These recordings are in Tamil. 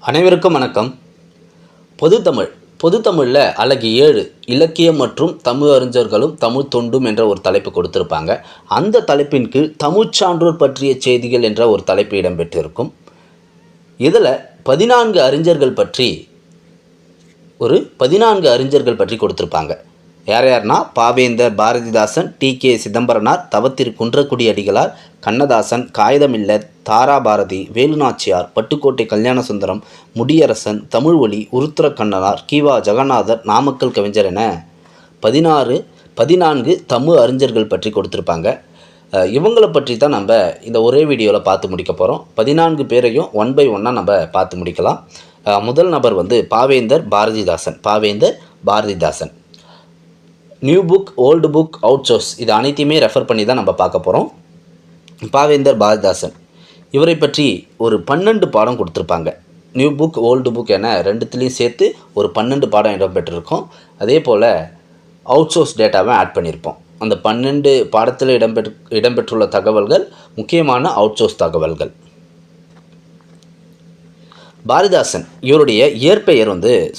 அனைவருக்கும் வணக்கம். பொதுத்தமிழ் பொதுத்தமிழில் அழகு 7 இலக்கியம் மற்றும் தமிழ் அறிஞர்களும் தமிழ் தொண்டும் என்ற ஒரு தலைப்பு கொடுத்துருப்பாங்க. அந்த தலைப்பின் கீழ் தமிழ் சான்றோர் பற்றிய செய்திகள் என்ற ஒரு தலைப்பு இடம்பெற்றிருக்கும். இதில் 14 அறிஞர்கள் பற்றி 14 பற்றி கொடுத்துருப்பாங்க. யார் யாருன்னா பாவேந்தர், பாரதிதாசன், டி.கே. சிதம்பரனார், தவத்திரு குன்றக்குடி அடிகளார், கண்ணதாசன், காகிதமில்லர், தாராபாரதி, வேலுநாச்சியார், பட்டுக்கோட்டை கல்யாணசுந்தரம், முடியரசன், தமிழ்ஒலி, உருத்திர கண்ணனார், கி.வா. ஜெகநாதர், நாமக்கல் கவிஞர் என 14 தமிழ் அறிஞர்கள் பற்றி கொடுத்துருப்பாங்க. இவங்களை பற்றி தான் நம்ம இந்த ஒரே வீடியோவில் பார்த்து முடிக்க போகிறோம். 14 பேரையும் ஒன் பை ஒன்னாக நம்ம பார்த்து முடிக்கலாம். முதல் நபர் Pavendhar Bharathidasan. New book, old book, out source இது அனைத்தையுமே ரெஃபர் பண்ணி தான் நம்ம பார்க்க போகிறோம். பாவேந்தர் பாரதிதாசன் இவரை பற்றி ஒரு 12 பாடம் கொடுத்துருப்பாங்க. நியூ புக், ஓல்டு புக் என ரெண்டுத்துலேயும் சேர்த்து ஒரு 12 பாடம் இடம்பெற்றிருக்கோம். அதே போல் அவுட் சோர்ஸ் டேட்டாவை ஆட் பண்ணியிருப்போம். அந்த 12 பாடத்தில் இடம்பெற்றுள்ள தகவல்கள் முக்கியமான அவுட் சோர்ஸ் தகவல்கள். பாரதிதாசன் இவருடைய இயற்பெயர்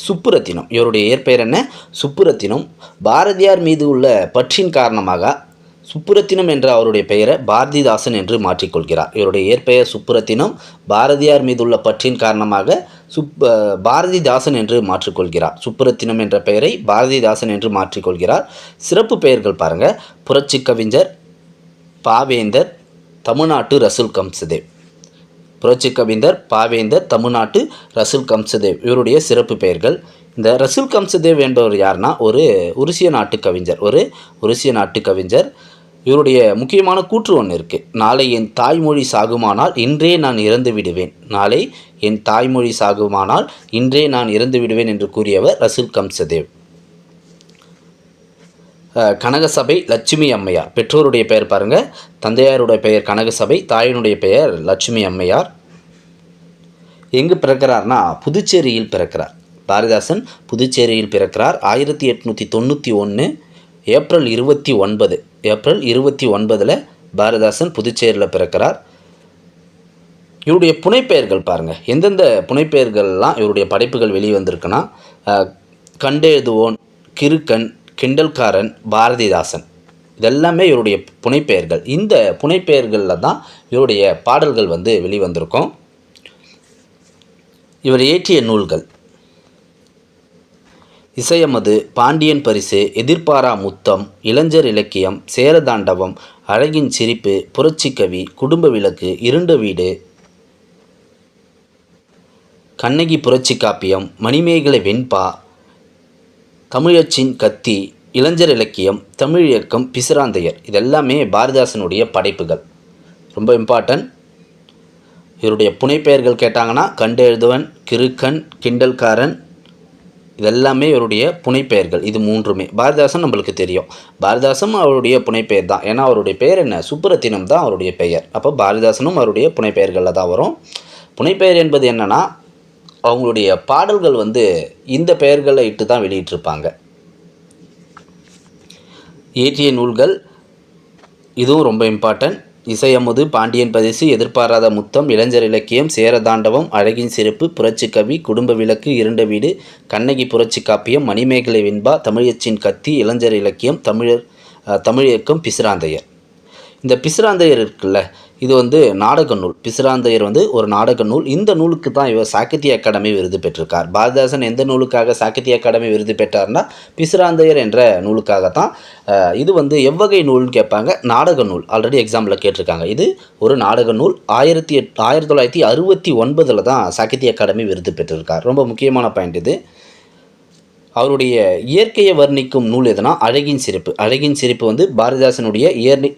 சுப்புரத்தினம். இவருடைய இயற்பெயர் என்ன? சுப்புரத்தினம். பாரதியார் மீது உள்ள பற்றின் காரணமாக சுப்புரத்தினம் என்ற அவருடைய பெயரை பாரதிதாசன் என்று மாற்றிக்கொள்கிறார். இவருடைய இயற்பெயர் சுப்புரத்தினம். பாரதியார் மீது உள்ள பற்றின் காரணமாக பாரதிதாசன் என்று மாற்றிக்கொள்கிறார். சுப்புரத்தினம் என்ற பெயரை பாரதிதாசன் என்று மாற்றிக்கொள்கிறார். சிறப்பு பெயர்கள் பாருங்கள்: புரட்சி கவிஞர், பாவேந்தர், தமிழ்நாட்டு ரசூல் கம்சதேவ். புரட்சி கவிஞர் பாவேந்தர், தமிழ்நாட்டு ரசூல் கம்சதேவ் இவருடைய சிறப்பு பெயர்கள். இந்த ரசூல் கம்சதேவ் என்பவர் யாருன்னா ஒரு உருசிய நாட்டு கவிஞர். இவருடைய முக்கியமான கூற்று ஒன்று இருக்குது: நாளை என் தாய்மொழி சாகுமானால் இன்றே நான் இறந்து விடுவேன் என்று கூறியவர் ரசூல் கம்சதேவ். கனகசபை லட்சுமி அம்மையார். பெற்றோருடைய பெயர் பாருங்கள்: தந்தையாருடைய பெயர் கனகசபை, தாயினுடைய பெயர் லட்சுமி அம்மையார். எங்கு பிறக்கிறார்னா புதுச்சேரியில் பிறக்கிறார். பாரதிதாசன் புதுச்சேரியில் பிறக்கிறார். 1891 ஏப்ரல் 29 பாரதிதாசன் புதுச்சேரியில் பிறக்கிறார். இவருடைய புனைப்பெயர்கள் பாருங்கள். எந்தெந்த புனைப்பெயர்கள்லாம் இவருடைய படைப்புகள் வெளிவந்திருக்குன்னா கண்டெழுதுவோன், கிறுக்கன், கிண்டல்காரன், பாரதிதாசன் இதெல்லாமே இவருடைய புனைப்பெயர்கள். இந்த புனைப்பெயர்களில் தான் இவருடைய பாடல்கள் வெளிவந்திருக்கும். இவர் இயற்றிய நூல்கள்: இசையமது, பாண்டியன் பரிசு, எதிர்பாரா முத்தம், இளைஞர் இலக்கியம், சேரதாண்டவம், அழகின் சிரிப்பு, புரட்சிக்கவி, குடும்ப விளக்கு, இருண்ட வீடு, கண்ணகி புரட்சி காப்பியம், மணிமேகலை வெண்பா, தமிழச்சின் கத்தி, இளைஞர் இலக்கியம், தமிழ் இயக்கம், பிசிராந்தையர் இதெல்லாமே பாரதிதாசனுடைய படைப்புகள். ரொம்ப இம்பார்ட்டன்ட். இவருடைய புனைப்பெயர்கள் கேட்டாங்கன்னா கண்டெழுதுவன், கிறுக்கன், கிண்டல்காரன் இதெல்லாமே இவருடைய புனைப்பெயர்கள். இது மூன்றுமே பாரதிதாசன் நம்மளுக்கு தெரியும். பாரதிதாசன் அவருடைய புனைப்பெயர் தான். ஏன்னா அவருடைய பெயர் என்ன? சுப்புரத்தினம் தான் அவருடைய பெயர். அப்போ பாரதிதாசனும் அவருடைய புனைப்பெயர்களில் தான் வரும். புனைப்பெயர் என்பது என்னென்னா அவங்களுடைய பாடல்கள் இந்த பெயர்களை இட்டு தான் வெளியிட்டிருப்பாங்க. இயற்றிய நூல்கள் இதுவும் ரொம்ப இம்பார்ட்டன்ட்: இசையமுது, பாண்டியன் பரிசு, எதிர்பாராத முத்தம், இளைஞர் இலக்கியம், சேரதாண்டவம், அழகின் சிறப்பு, புரட்சிக்கவி, குடும்ப விளக்கு, இருண்ட வீடு, கண்ணகி புரட்சி காப்பியம், மணிமேகலை வெண்பா, தமிழச்சின் கத்தி, இளைஞர் இலக்கியம், தமிழ் இயக்கம், பிசிராந்தையர். இந்த பிசிராந்தையர் இருக்குல்ல, இது நாடக நூல். பிசிராந்தையர் ஒரு நாடக நூல். இந்த நூலுக்கு தான் இவர் சாகித்ய அகாடமி விருது பெற்றிருக்கார். பாரதிதாசன் எந்த நூலுக்காக சாகித்ய அகாடமி விருது பெற்றார்னா பிசிராந்தையர் என்ற நூலுக்காகத்தான். இது எவ்வகை நூல்னு கேட்பாங்க. நாடக நூல். ஆல்ரெடி எக்ஸாம்பிள் கேட்டிருக்காங்க. இது ஒரு நாடக நூல். 1969 தான் சாகித்ய அகாடமி விருது பெற்றிருக்கார். ரொம்ப முக்கியமான பாயிண்ட் இது. அவருடைய இயற்கையை வர்ணிக்கும் நூல் எதுனா அழகின் சிறப்பு. அழகின் சிறப்பு பாரதிதாசனுடைய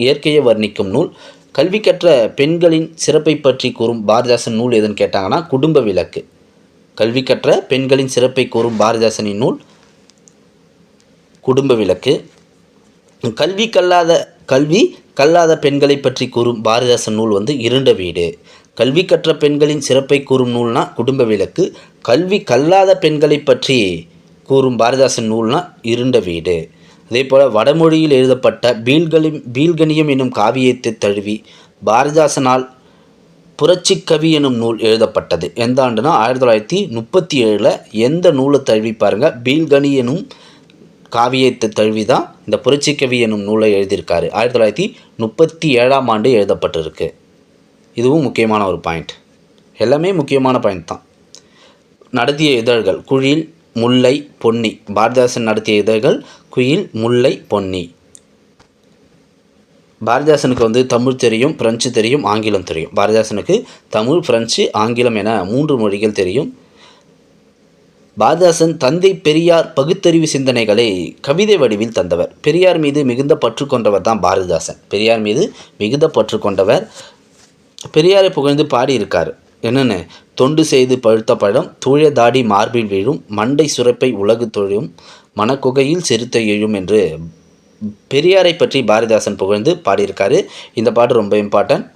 இயற்கையை வர்ணிக்கும் நூல். கல்வி கற்ற பெண்களின் சிறப்பை பற்றி கூறும் பாரதிதாசன் நூல் எதுன்னு கேட்டாங்கன்னா குடும்ப விளக்கு. கல்வி கற்ற பெண்களின் சிறப்பை கூறும் பாரதிதாசனின் நூல் குடும்ப விளக்கு. கல்வி கல்லாத பெண்களை பற்றி கூறும் பாரதிதாசன் நூல் இருண்ட வீடு. கல்வி கற்ற பெண்களின் சிறப்பை கூறும் நூல்னா குடும்ப விளக்கு. கல்வி கல்லாத பெண்களை பற்றி கூறும் பாரதிதாசன் நூல்னா இருண்ட வீடு. அதே போல் வடமொழியில் எழுதப்பட்ட பீல்கனியம் என்னும் காவியத்தை தழுவி பாரதிதாசனால் புரட்சிக்கவி எனும் நூல் எழுதப்பட்டது எந்த ஆண்டுனா 1937. எந்த நூலை தழுவி பாருங்கள், பீல்கனி எனும் காவியத்தை தழுவி தான் இந்த புரட்சிக்கவி எனும் நூலை எழுதியிருக்காரு. 1937 ஆண்டு எழுதப்பட்டிருக்கு. இதுவும் முக்கியமான ஒரு பாயிண்ட். எல்லாமே முக்கியமான பாயிண்ட் தான். நடத்திய இதழ்கள் குயில், முல்லை, பொன்னி. பாரதிதாசன் நடத்திய இதழ்கள் குயில், முல்லை, பொன்னி. பாரதிதாசனுக்கு தமிழ் தெரியும், பிரெஞ்சு தெரியும், ஆங்கிலம் தெரியும். பாரதிதாசனுக்கு தமிழ், பிரெஞ்சு, ஆங்கிலம் என 3 மொழிகள் தெரியும். பாரதிதாசன் தந்தை பெரியார் பகுத்தறிவு சிந்தனைகளை கவிதை வடிவில் தந்தவர். பெரியார் மீது மிகுந்த பற்று கொண்டவர் தான் பாரதிதாசன். பெரியார் மீது மிகுந்த பற்று கொண்டவர். பெரியாரை புகழ்ந்து பாடியிருக்கார். என்னென்னு? தொண்டு செய்து பழுத்த பழம், தூய தாடி மார்பில் வீழும், மண்டை சுரப்பை உலகு தொழும், மனக்குகையில் செருத்த எழும் என்று பெரியாரை பற்றி பாரதிதாசன் புகழ்ந்து பாடியிருக்காரு. இந்த பாட்டு ரொம்ப இம்பார்ட்டன்ட்.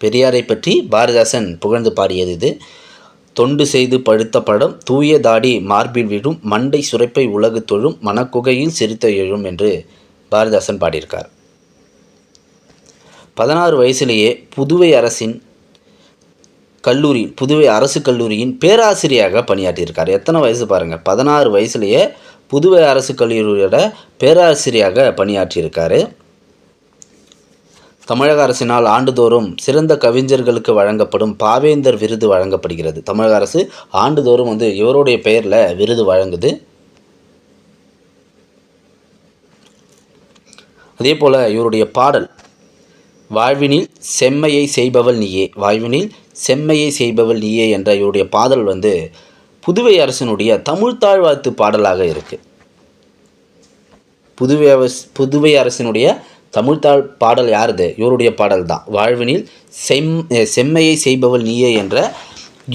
பெரியாரை பற்றி பாரதிதாசன் புகழ்ந்து பாடியது இது. தொண்டு செய்து பழுத்த பழம், தூய தாடி மார்பில் விழும், மண்டை சுரைப்பை உலகு தொழும், மனக்குகையில் சிரித்த எழும் என்று பாரதிதாசன் பாடியிருக்கார். 16 வயசிலேயே புதுவை அரசு கல்லூரியின் பேராசிரியராக பணியாற்றியிருக்கார். எத்தனை வயசு பாருங்கள், 16 வயசுலேயே புதுவை அரசு கல்லூரியோட பேராசிரியராக பணியாற்றியிருக்காரு. தமிழக அரசினால் ஆண்டுதோறும் சிறந்த கவிஞர்களுக்கு வழங்கப்படும் பாவேந்தர் விருது வழங்கப்படுகிறது. தமிழக அரசு ஆண்டுதோறும் இவருடைய பெயரில் விருது வழங்குது. அதே போல் இவருடைய பாடல் வாழ்வினில் செம்மையை செய்பவள் நீயே, வாழ்வினில் செம்மையை செய்பவள் நீயே என்ற இவருடைய பாடல் புதுவை அரசினுடைய தமிழ்த்தாழ் வாழ்த்து பாடலாக இருக்குது. புதுவை அரசினுடைய தமிழ்த்தாழ் பாடல் யாருது? இவருடைய பாடல் தான். வாழ்வினில் செம்மையை செய்பவள் நீயே என்ற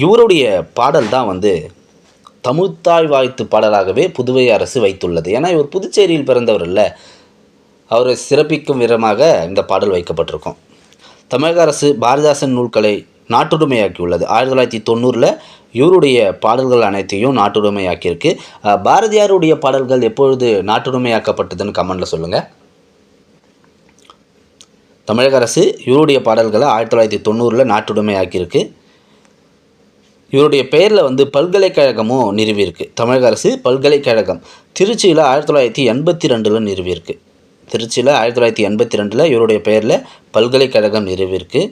இவருடைய பாடல் தான் தமிழ்த்தாழ் வாழ்த்து பாடலாகவே புதுவை அரசு வைத்துள்ளது. ஏன்னா இவர் புதுச்சேரியில் பிறந்தவர் இல்லை, அவரை சிறப்பிக்கும் விதமாக இந்த பாடல் வைக்கப்பட்டிருக்கும். தமிழக அரசு பாரதிதாசன் நூல்களை நாட்டுடைமையாக்கியுள்ளது. 1990 இவருடைய பாடல்கள் அனைத்தையும் நாட்டுடைமையாக்கியிருக்கு. பாரதியாருடைய பாடல்கள் எப்பொழுது நாட்டுடைமையாக்கப்பட்டதுன்னு கமெண்டில் சொல்லுங்கள். தமிழக அரசு இவருடைய பாடல்களை 1990 நாட்டுடைமையாக்கியிருக்கு. இவருடைய பெயரில் பல்கலைக்கழகமும் நிறுவியிருக்கு. தமிழக அரசு பல்கலைக்கழகம் திருச்சியில் 1982 நிறுவியிருக்கு. திருச்சியில் 1982 இவருடைய பெயரில் பல்கலைக்கழகம் நிறுவியிருக்கு.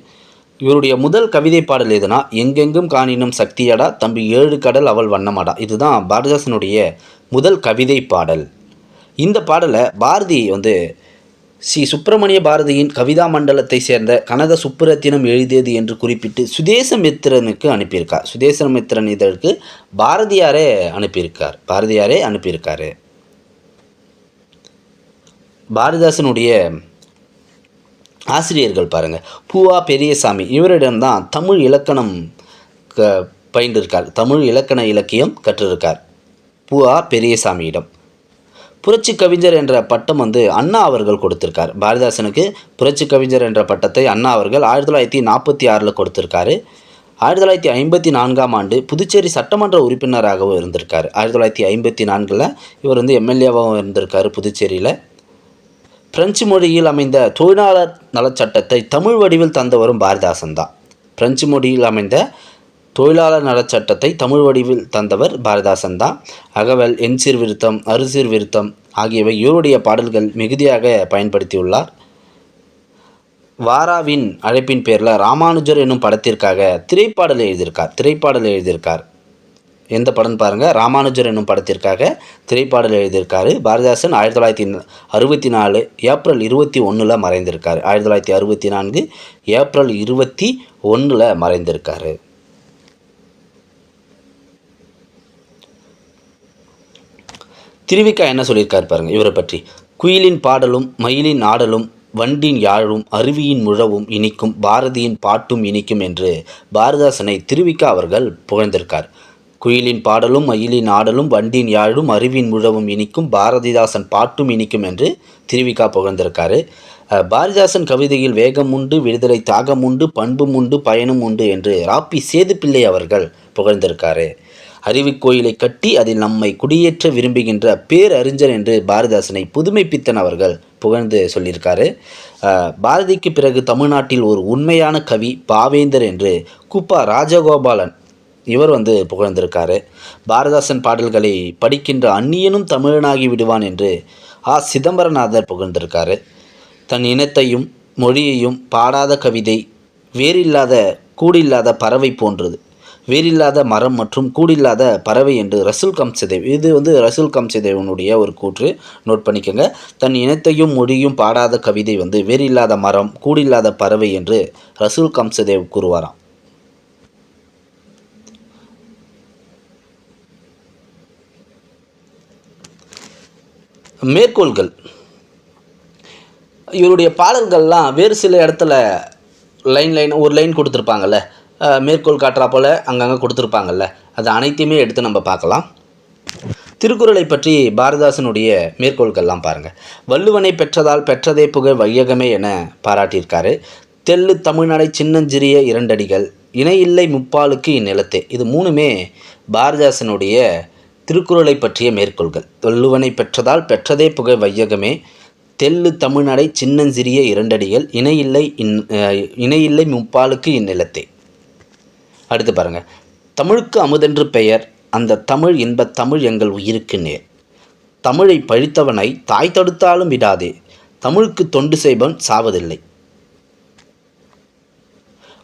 இவருடைய முதல் கவிதை பாடல் எதுனா, எங்கெங்கும் காணினும் சக்தியடா தம்பி 7 கடல் அவள் வண்ணமாடா. இதுதான் பாரதிதாசனுடைய முதல் கவிதை பாடல். இந்த பாடலை பாரதி ஸ்ரீ சுப்பிரமணிய பாரதியின் கவிதா மண்டலத்தை சேர்ந்த கனக சுப்புரத்தினம் எழுதியது என்று குறிப்பிட்டு சுதேசமித்திரனுக்கு அனுப்பியிருக்கார். சுதேசமித்திரன் இதற்கு பாரதியாரே அனுப்பியிருக்காரு. பாரதிதாசனுடைய ஆசிரியர்கள் பாருங்கள், பூவா பெரியசாமி. இவரிடம்தான் தமிழ் இலக்கணம் பயின்றிருக்கார். தமிழ் இலக்கண இலக்கியம் கற்றிருக்கார் பூவா பெரியசாமியிடம். புரட்சி கவிஞர் என்ற பட்டம் அண்ணா அவர்கள் கொடுத்திருக்கார். பாரதிதாசனுக்கு புரட்சி கவிஞர் என்ற பட்டத்தை அண்ணா அவர்கள் 1946 கொடுத்திருக்காரு. 1954 ஆண்டு புதுச்சேரி சட்டமன்ற உறுப்பினராகவும் இருந்திருக்கார். 1954 இவர் எம்எல்ஏவாகவும் இருந்திருக்கார் புதுச்சேரியில். பிரெஞ்சு மொழியில் அமைந்த தொழிலாளர் நலச்சட்டத்தை தமிழ் வடிவில் தந்தவரும் பாரதிதாசன் தான். பிரெஞ்சு மொழியில் அமைந்த தொழிலாளர் நலச்சட்டத்தை தமிழ் வடிவில் தந்தவர் பாரதிதாசன் தான். அகவல், என் சீர்விருத்தம், அறுசீர்விருத்தம் ஆகியவை இவருடைய பாடல்கள் மிகுதியாக பயன்படுத்தியுள்ளார். வாராவின் அழைப்பின் பேரில் ராமானுஜர் என்னும் படத்திற்காக திரைப்பாடல் எழுதியிருக்கார். எந்த படம் பாருங்கள், ராமானுஜர் என்னும் படத்திற்காக திரைப்பாடல் எழுதியிருக்காரு. பாரதிதாசன் 1964 ஏப்ரல் 21 மறைந்திருக்காரு. 1964 ஏப்ரல் 21 மறைந்திருக்காரு. திருவிக்கா என்ன சொல்லியிருக்காரு பாருங்கள் இவரை பற்றி. குயிலின் பாடலும் மயிலின் ஆடலும் வண்டின் யாழும் அருவியின் முழவும் இனிக்கும் பாரதியின் பாட்டும் இனிக்கும் என்று பாரதிதாசனை திருவிக்கா அவர்கள் புகழ்ந்திருக்கார். குயிலின் பாடலும் மயிலின் ஆடலும் வண்டின் யாழும் அருவியின் முழவும் இனிக்கும் பாரதிதாசன் பாட்டும் இனிக்கும் என்று திருவிக்கா புகழ்ந்திருக்காரு. பாரதிதாசன் கவிதையில் வேகம் உண்டு, விடுதலை தாகம் உண்டு, பண்பும் உண்டு, பயனும் உண்டு என்று ராப்பி சேதுப்பிள்ளை அவர்கள் புகழ்ந்திருக்காரு. அறிவுக் கோயிலை கட்டி அதில் நம்மை குடியேற்ற விரும்புகின்ற பேரறிஞர் என்று பாரதிதாசனை புதுமைப்பித்தன் அவர்கள் புகழ்ந்து சொல்லியிருக்காரு. பாரதிக்கு பிறகு தமிழ்நாட்டில் ஒரு உண்மையான கவி பாவேந்தர் என்று குப்பா ராஜகோபாலன் இவர் புகழ்ந்திருக்காரு. பாரதிதாசன் பாடல்களை படிக்கின்ற அந்நியனும் தமிழனாகி விடுவான் என்று சிதம்பரநாதர் புகழ்ந்திருக்காரு. தன் இனத்தையும் மொழியையும் பாடாத கவிதை வேறில்லாத கூடில்லாத பறவை போன்றது, வேறில்லாத மரம் மற்றும் கூடில்லாத பறவை என்று ரசூல் கம்சதேவ், இது ரசூல் கம்சதேவனுடைய ஒரு கூற்று, நோட் பண்ணிக்கோங்க. தன் இனத்தையும் மொழியும் பாடாத கவிதை வேறில்லாத மரம் கூடில்லாத பறவை என்று ரசூல் கம்சதேவ் கூறுவாராம். மேற்கோள்கள், இவருடைய பாடல்கள்லாம் வேறு சில இடத்துல ஒரு லைன் கொடுத்துருப்பாங்கல்ல, மேற்கோள் காட்டுறா போல் அங்கங்கே கொடுத்துருப்பாங்கல்ல, அது அனைத்தையுமே எடுத்து நம்ம பார்க்கலாம். திருக்குறளை பற்றி பாரதிதாசனுடைய மேற்கோள்கள்லாம் பாருங்கள். வள்ளுவனை பெற்றதால் பெற்றதே புகழ் வையகமே என பாராட்டியிருக்காரு. தெள்ளு தமிழ்நாடை சின்னஞ்சிறிய இரண்டடிகள், இணையில்லை முப்பாலுக்கு இந்நிலத்தே. இது மூணுமே பாரதிதாசனுடைய திருக்குறளை பற்றிய மேற்கோள்கள். வள்ளுவனை பெற்றதால் பெற்றதே புகழ் வையகமே, தெள்ளு தமிழ்நாடை சின்னஞ்சிறிய இரண்டடிகள், இணையில்லை முப்பாலுக்கு இந்நிலத்தே. அடுத்து பாருங்கள். தமிழுக்கு அமுதென்று பெயர், அந்த தமிழ் இன்பத் தமிழ் எங்கள் உயிருக்கு நேர். தமிழை பழித்தவனை தாய் தடுத்தாலும் விடாதே, தமிழுக்கு தொண்டு செய்பவன் சாவதில்லை.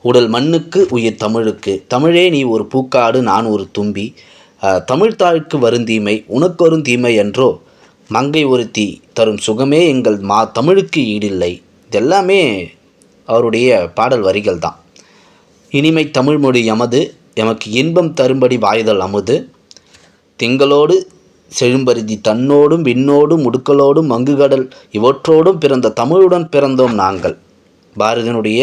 உடல் மண்ணுக்கு உயிர் தமிழுக்கு, தமிழே நீ ஒரு பூக்காடு நான் ஒரு தும்பி, தமிழ்த்தாய்க்கு வருந்தீமை உனக்கொரும் தீமை என்றோ, மங்கை ஒருத்தி தரும் சுகமே எங்கள் தமிழுக்கு ஈடில்லை. இதெல்லாமே அவருடைய பாடல் வரிகள் தான். இனிமை தமிழ்மொழி எமக்கு இன்பம் தரும்படி வாய்தல் அமுது, திங்களோடு செழும்பருதி தன்னோடும் விண்ணோடும் முடுக்கலோடும் மங்குகடல் இவற்றோடும் பிறந்த தமிழுடன் பிறந்தோம் நாங்கள். பாரதியினுடைய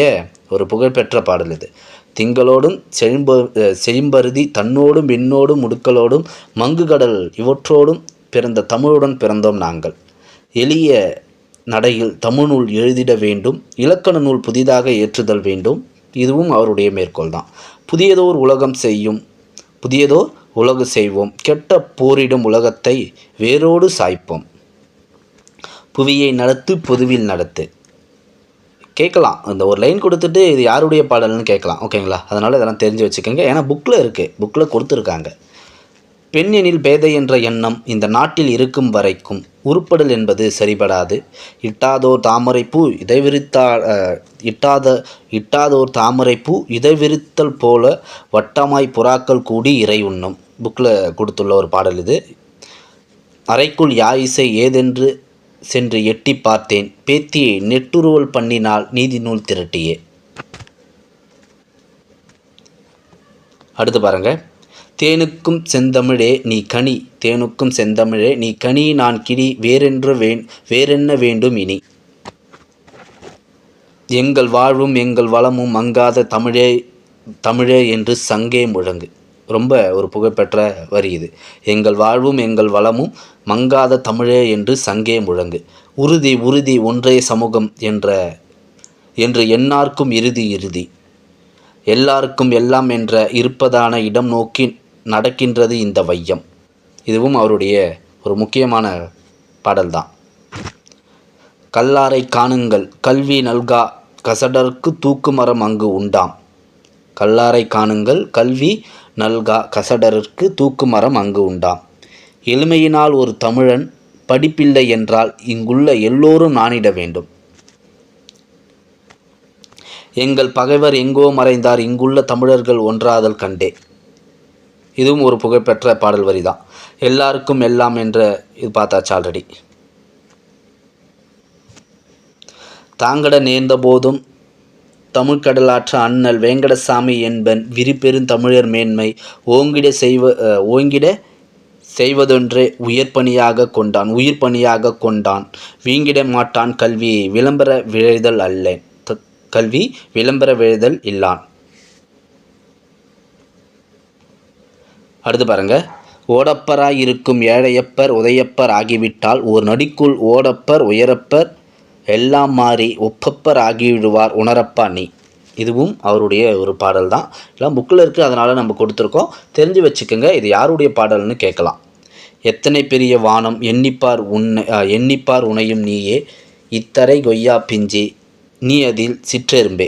ஒரு புகழ்பெற்ற பாடல் இது. திங்களோடும் செழும்பருதி தன்னோடும் விண்ணோடும் முடுக்கலோடும் மங்குகடல் இவற்றோடும் பிறந்த தமிழுடன் பிறந்தோம் நாங்கள். எளிய நடையில் தமிழ்நூல் எழுதிட வேண்டும், இலக்கண நூல் புதிதாக ஏற்றுதல் வேண்டும். இதுவும் அவருடைய மேற்கோள் தான். புதியதோர் உலகு செய்வோம், கெட்ட போரிடும் உலகத்தை வேரோடு சாய்ப்போம், புவியை நடத்து பொதுவில் நடத்து. கேட்கலாம், அந்த ஒரு லைன் கொடுத்துட்டு இது யாருடைய பாடல்னு கேட்கலாம், ஓகேங்களா? அதனால் இதெல்லாம் தெரிஞ்சு வச்சுக்கோங்க. ஏன்னா புக்கில் இருக்குது, புக்கில் கொடுத்துருக்காங்க. பெண் எனில் பேதை என்ற எண்ணம் இந்த நாட்டில் இருக்கும் வரைக்கும் உருப்படல் என்பது சரிபடாது. இட்டாதோர் தாமரைப்பூ இதை விரித்தல் போல வட்டமாய் புறாக்கள் கூடி இறை உண்ணும். புக்கில் கொடுத்துள்ள ஒரு பாடல் இது. அறைக்குள் யாயிசை ஏதென்று சென்று எட்டி பார்த்தேன், பேத்தியை நெட்டுருவல் பண்ணினால் நீதி நூல் திரட்டியே. அடுத்து பாருங்கள். தேனுக்கும் செந்தமிழே நீ கனி, தேனுக்கும் செந்தமிழே நீ கனி, நான் கிளி வேறென்ன வேண்டும் இனி, எங்கள் வாழ்வும் எங்கள் வளமும் மங்காத தமிழே என்று சங்கே முழங்கு. ரொம்ப ஒரு புகழ்பெற்ற வரி இது. எங்கள் வாழ்வும் எங்கள் வளமும் மங்காத தமிழே என்று சங்கே முழங்கு. உறுதி உறுதி ஒன்றே சமூகம் என்று எந்நார்க்கும் இறுதி, எல்லாருக்கும் எல்லாம் என்ற இருப்பதான இடம் நோக்கி நடக்கின்றது இந்த வையம். இதுவும் அவருடைய ஒரு முக்கியமான பாடல் தான். கல்லாரை காணுங்கள் கல்வி நல்கா கசடர்க்கு தூக்குமரம் அங்கு உண்டாம். கல்லாரை காணுங்கள் கல்வி நல்கா கசடருக்கு தூக்குமரம் அங்கு உண்டாம். எளிமையினால் ஒரு தமிழன் படிப்பில்லை என்றால் இங்குள்ள எல்லோரும் நாணிட வேண்டும். எங்கள் பகைவர் எங்கோ மறைந்தார் இங்குள்ள தமிழர்கள் ஒன்றாதல் கண்டே. இதுவும் ஒரு புகழ்பெற்ற பாடல் வரி தான். எல்லாருக்கும் எல்லாம் என்ற இது பார்த்தாச்சு ஆல்ரெடி. தாங்கட நேர்ந்த போதும் தமிழ்கடலாற்ற அண்ணல் வேங்கடசாமி என்பன் விரிபெரும் தமிழர் மேன்மை ஓங்கிட செய்வதொன்றே உயிர் பணியாக கொண்டான் வீங்கிட மாட்டான் கல்வியை விளம்பர விழைதல் இல்லான். அடுத்து பாருங்க. ஓடப்பராய் இருக்கும் ஏழையப்பர் உதையப்பர் ஆகிவிட்டால் ஓர் நடிக்குள் ஓடப்பர் உயரப்பர் எல்லாம் மாறி ஒப்பப்பர் ஆகிவிடுவார் உணரப்பா நீ. இதுவும் அவருடைய ஒரு பாடல் தான். எல்லாம் புக்கில் இருக்குது, அதனால் நம்ம கொடுத்துருக்கோம். தெரிஞ்சு வச்சுக்கோங்க, இது யாருடைய பாடல்னு கேட்கலாம். எத்தனை பெரிய வானம் எண்ணிப்பார் உனையும் நீயே, இத்தரை கொய்யா பிஞ்சி நீ அதில் சிற்றெரும்பே.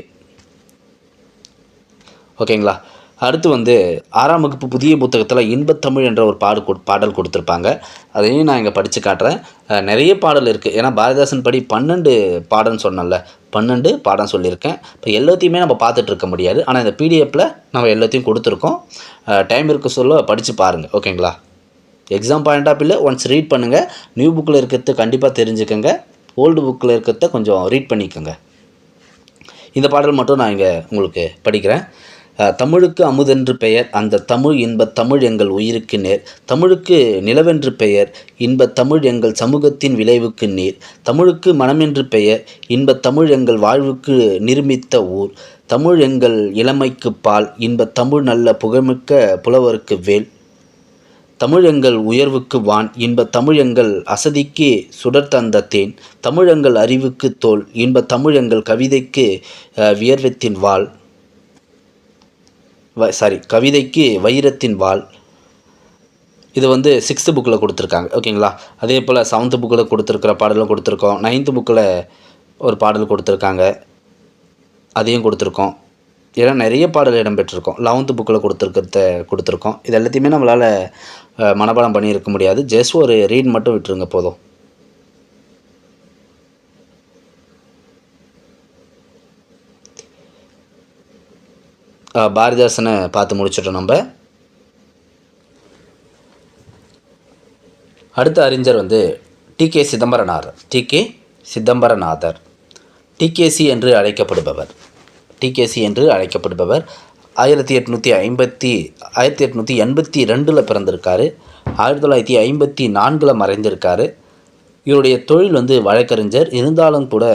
ஓகேங்களா. அடுத்து வந்து 6ஆம் வகுப்பு புதிய புத்தகத்தில் இன்பத்தமிழ் என்ற ஒரு பாடல் கொடுத்துருப்பாங்க. அதையும் நான் இங்கே படித்து காட்டுறேன். நிறைய பாடல் இருக்குது. ஏன்னா பாரதிதாசன் படி 12 பாடம்னு சொன்னேன்ல, 12 பாடம் சொல்லியிருக்கேன். இப்போ எல்லாத்தையுமே நம்ம பார்த்துட்டு இருக்க முடியாது. ஆனால் இந்த பிடிஎஃப்பில் நம்ம எல்லாத்தையும் கொடுத்துருக்கோம். டைம் இருக்க சொல்ல படித்து பாருங்கள். ஓகேங்களா. எக்ஸாம் பாயிண்ட் ஆஃப் வியூவில் ஒன்ஸ் ரீட் பண்ணுங்கள். நியூ புக்கில் இருக்கிறது கண்டிப்பாக தெரிஞ்சுக்கோங்க. ஓல்டு புக்கில் இருக்கிறத கொஞ்சம் ரீட் பண்ணிக்கோங்க. இந்த பாடல் மட்டும் நான் இங்கே உங்களுக்கு படிக்கிறேன். தமிழுக்கு அமுதென்று பெயர், அந்த தமிழ் இன்பத் தமிழ் எங்கள் உயிருக்கு நேர். தமிழுக்கு நிலவென்று பெயர், இன்பத் தமிழ் எங்கள் சமூகத்தின் விளைவுக்கு நீர். தமிழுக்கு மனமென்று பெயர், இன்பத் தமிழ் எங்கள் வாழ்வுக்கு நிர்மித்த ஊர். தமிழ் எங்கள் இளமைக்கு பால், இன்பத் தமிழ் நல்ல புகழ்மிக்க புலவருக்கு வேல். தமிழ் எங்கள் உயர்வுக்கு வான், இன்பத் தமிழ் எங்கள் அசதிக்கு சுடர் தந்த தேன். தமிழ் எங்கள் அறிவுக்கு தோல், இன்பத் தமிழ் எங்கள் கவிதைக்கு வியர்வத்தின் வாள். கவிதைக்கு வைரத்தின் வாள். இது வந்து 6th புக்கில் கொடுத்துருக்காங்க. ஓகேங்களா. அதே போல் 7th புக்கில் கொடுத்துருக்கிற பாடலும் கொடுத்துருக்கோம். 9th புக்கில் ஒரு பாடல் கொடுத்துருக்காங்க, அதையும் கொடுத்துருக்கோம். ஏன்னா நிறைய பாடல் இடம்பெற்றிருக்கோம். 11th புக்கில் கொடுத்துருக்கோம். இது எல்லாத்தையுமே நம்மளால் மனப்பாடம் பண்ணியிருக்க முடியாது. ஜஸ்ட் ஒரு ரீட் மட்டும் விட்டுருங்க போதும். பாரதிதாசனை பார்த்து முடிச்சிட்டோம் நம்ம. அடுத்த அறிஞர் வந்து டி.கே. சிதம்பரநாதர். டிகேசி என்று அழைக்கப்படுபவர். 1882 பிறந்திருக்காரு. 1954 மறைந்திருக்காரு. இவருடைய தொழில் வந்து வழக்கறிஞர். இருந்தாலும் கூட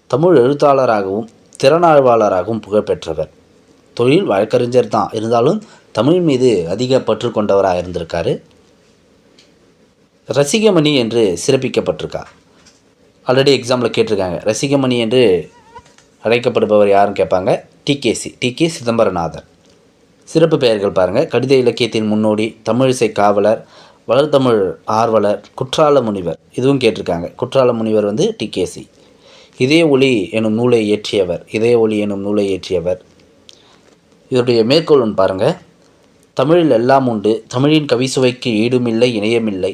தமிழ் எழுத்தாளராகவும் திறனாய்வாளராகவும் புகழ்பெற்றவர். தொழில் வழக்கறிஞர் தான், இருந்தாலும் தமிழ் மீது அதிக பற்று கொண்டவராக இருந்திருக்காரு. ரசிகமணி என்று சிறப்பிக்கப்பட்டிருக்கார். ஆல்ரெடி எக்ஸாமில் கேட்டிருக்காங்க. ரசிகமணி என்று அழைக்கப்படுபவர் யாருன்னு கேட்பாங்க. டி.கே. சிதம்பரநாதர். சிறப்பு பெயர்கள் பாருங்கள். கடித இலக்கியத்தின் முன்னோடி, தமிழிசை காவலர், வளர்தமிழ் ஆர்வலர், குற்றால முனிவர். இதுவும் கேட்டிருக்காங்க. குற்றால முனிவர் வந்து டி.கே.சி. இதய ஒளி எனும் நூலை இயற்றியவர். இதனுடைய மேற்கோள் ஒன்று பாருங்கள். தமிழில் எல்லாம் உண்டு, தமிழின் கவிசுவைக்கு ஈடுமில்லை இணையமில்லை,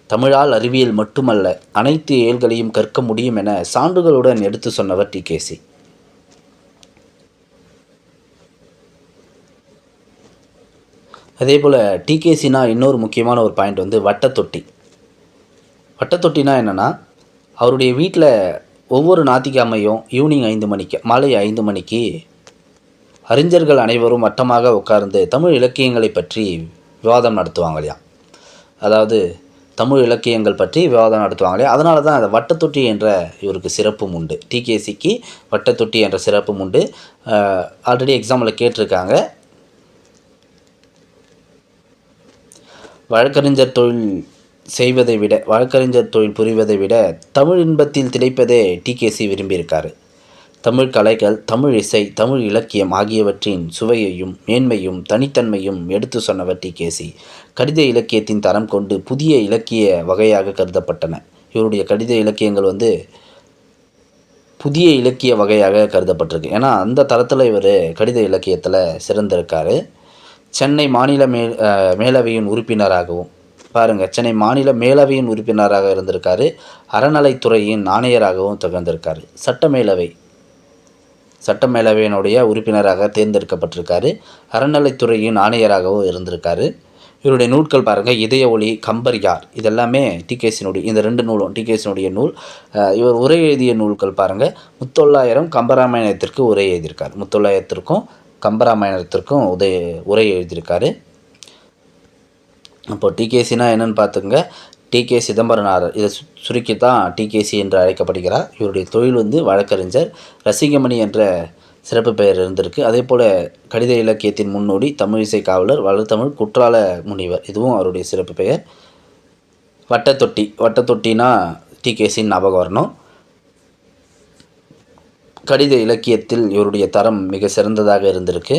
தமிழால் அறிவியல் மட்டுமல்ல அனைத்து இயல்களையும் கற்க முடியும் என சான்றுகளுடன் எடுத்து சொன்னவர் டி.கே.சி. அதே போல் டி.கே.சினா இன்னொரு முக்கியமான ஒரு பாயிண்ட் வந்து வட்டத்தொட்டினா என்னென்னா, அவருடைய வீட்டில் ஒவ்வொரு ஞாயிற்றுக்கிழமையும் ஈவினிங் 5 மணிக்கு, மாலை 5 மணிக்கு அறிஞர்கள் அனைவரும் வட்டமாக உட்கார்ந்து தமிழ் இலக்கியங்களை பற்றி விவாதம் நடத்துவாங்க இல்லையா. அதாவது தமிழ் இலக்கியங்கள் பற்றி விவாதம் நடத்துவாங்க இல்லையா. அதனால தான் அந்த வட்டத்தொட்டி என்ற இவருக்கு சிறப்பும் உண்டு. டி.கே.சிக்கு வட்டத்தொட்டி என்ற சிறப்பும் உண்டு. ஆல்ரெடி எக்ஸாமில் கேட்டிருக்காங்க. வழக்கறிஞர் தொழில் புரிவதை விட தமிழ் இன்பத்தில் திளைப்பதே டி.கே.சி விரும்பியிருக்காரு. தமிழ் கலைகள், தமிழ் இசை, தமிழ் இலக்கியம் ஆகியவற்றின் சுவையையும் மேன்மையும் தனித்தன்மையும் எடுத்து சொன்னவர் டி.கே.சி. கடித இலக்கியத்தின் தரம் கொண்டு புதிய இலக்கிய வகையாக கருதப்பட்டன. இவருடைய கடித இலக்கியங்கள் வந்து புதிய இலக்கிய வகையாக கருதப்பட்டிருக்கு. ஏன்னா அந்த தரத்தில் இவர் கடித இலக்கியத்தில் சிறந்திருக்காரு. சென்னை மாநில மேலவையின் உறுப்பினராகவும் சென்னை மாநில மேலவையின் உறுப்பினராக இருந்திருக்காரு. அறநிலைத்துறையின் ஆணையராகவும் திகழ்ந்திருக்காரு. சட்டமேலவையினுடைய உறுப்பினராக தேர்ந்தெடுக்கப்பட்டிருக்காரு. அறநிலைத்துறையின் ஆணையராகவும் இருந்திருக்காரு. இவருடைய நூல்கள் பாருங்கள். இதய ஒளி, கம்பர் யார், இதெல்லாமே டி.கே.சினுடைய, இந்த 2 நூலும் டி.கே.சினுடைய நூல். இவர் உரை எழுதிய நூல்கள் பாருங்கள். முத்தொள்ளாயிரம் கம்பராமாயணத்திற்கு உரை எழுதியிருக்கார். முத்தொள்ளாயிரத்திற்கும் கம்பராமாயணத்திற்கும் உரை எழுதியிருக்காரு. அப்போ டி.கே.சினா என்னென்னு பார்த்துங்க. டி.கே. சிதம்பரநாதர், இதை சுருக்கி தான் டி.கே.சி என்று அழைக்கப்படுகிறார். இவருடைய தொழில் வந்து வழக்கறிஞர். ரசிகமணி என்ற சிறப்பு பெயர் இருந்திருக்கு. அதே போல் கடித இலக்கியத்தின் முன்னோடி, தமிழிசை காவலர், வளர்தமிழ், குற்றால முனிவர், இதுவும் அவருடைய சிறப்பு பெயர். வட்டத்தொட்டினா டி.கே.சின்னு ஞாபகம் வரணும். கடித இலக்கியத்தில் இவருடைய தரம் மிக சிறந்ததாக இருந்திருக்கு.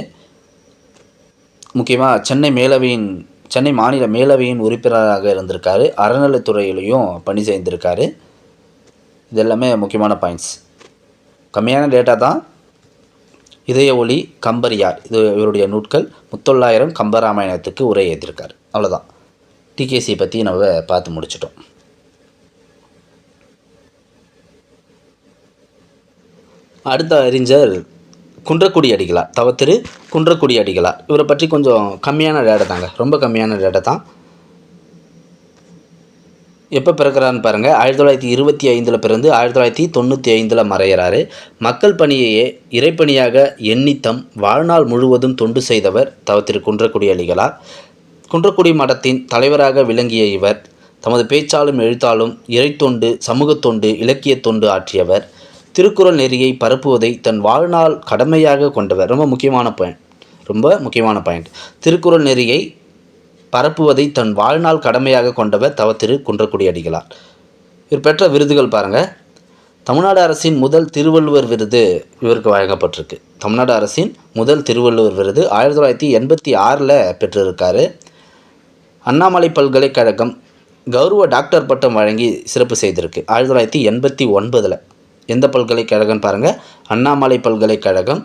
முக்கியமாக சென்னை மாநில மேலவையின் உறுப்பினராக இருந்திருக்காரு. அறநிலைத்துறையிலையும் பணி செய்திருக்காரு. இதெல்லாமே முக்கியமான பாயிண்ட்ஸ். கம்மியான டேட்டா தான். இதய ஒளி, கம்பரியார் இது இவருடைய நூட்கள். முத்தொள்ளாயிரம் கம்பராமாயணத்துக்கு உரை எழுதியிருக்கார். அவ்வளோதான். டிகேசி பற்றி நம்ம பார்த்து முடிச்சிட்டோம். அடுத்த அறிஞர் குன்றக்குடி அடிகளார். தவத்திரு குன்றக்குடி அடிகளார். இவரை பற்றி கொஞ்சம் கம்மியான டேட்டா தாங்க, ரொம்ப கம்மியான டேட்டா தான். எப்போ பிறக்கிறான்னு பாருங்கள். 1925 பிறந்து 1995 மறையிறாரு. மக்கள் பணியையே இறைப்பணியாக எண்ணித்தம் வாழ்நாள் முழுவதும் தொண்டு செய்தவர் தவத்திரு குன்றக்குடி அடிகளார். குன்றக்குடி மடத்தின் தலைவராக விளங்கிய இவர் தமது பேச்சாலும் எழுத்தாலும் இறைத்தொண்டு, சமூகத்தொண்டு, இலக்கியத்தொண்டு ஆற்றியவர். திருக்குறள் நெறியை பரப்புவதை தன் வாழ்நாள் கடமையாக கொண்டவர். ரொம்ப முக்கியமான பாயிண்ட். திருக்குறள் நெறியை பரப்புவதை தன் வாழ்நாள் கடமையாக கொண்டவர் தவத்திரு குன்றக்குடி அடிகளார். இவர் பெற்ற விருதுகள் பாருங்கள். தமிழ்நாடு அரசின் முதல் திருவள்ளுவர் விருது இவருக்கு வழங்கப்பட்டிருக்கு. தமிழ்நாடு அரசின் முதல் திருவள்ளுவர் விருது 1986 பெற்றிருக்காரு. அண்ணாமலை பல்கலைக்கழகம் கௌரவ டாக்டர் பட்டம் வழங்கி சிறப்பு செய்திருக்கு 1989. எந்த பல்கலைக்கழகம் பாருங்கள், அண்ணாமலை பல்கலைக்கழகம்.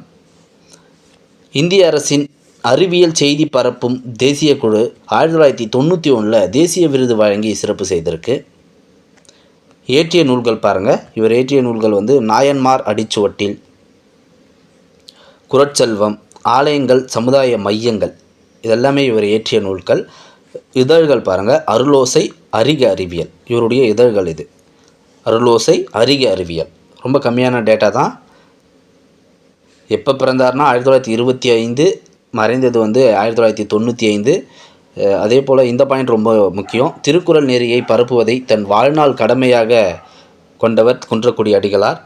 இந்திய அரசின் அறிவியல் செய்தி பரப்பும் தேசிய குழு 1991 தேசிய விருது வழங்கி சிறப்பு செய்திருக்கு. இயற்றிய நூல்கள் பாருங்கள். இவர் இயற்றிய நூல்கள் நாயன்மார் அடிச்சுவட்டில், குறட்செல்வம், ஆலயங்கள், சமுதாய மையங்கள், இதெல்லாமே இவர் இயற்றிய நூல்கள். இதழ்கள் பாருங்கள். அருளோசை, அறிக அறிவியல் இவருடைய இதழ்கள். இது அருளோசை, அறிக அறிவியல். ரொம்ப கம்மியான டேட்டா தான். எப்போ பிறந்தார்னா 1925, மறைந்தது 1995. அதே போல் இந்த பாயிண்ட் ரொம்ப முக்கியம். திருக்குறள் நெறியை பரப்புவதை தன் வாழ்நாள் கடமையாக கொண்டவர் குன்றக்குடி அடிகளார்.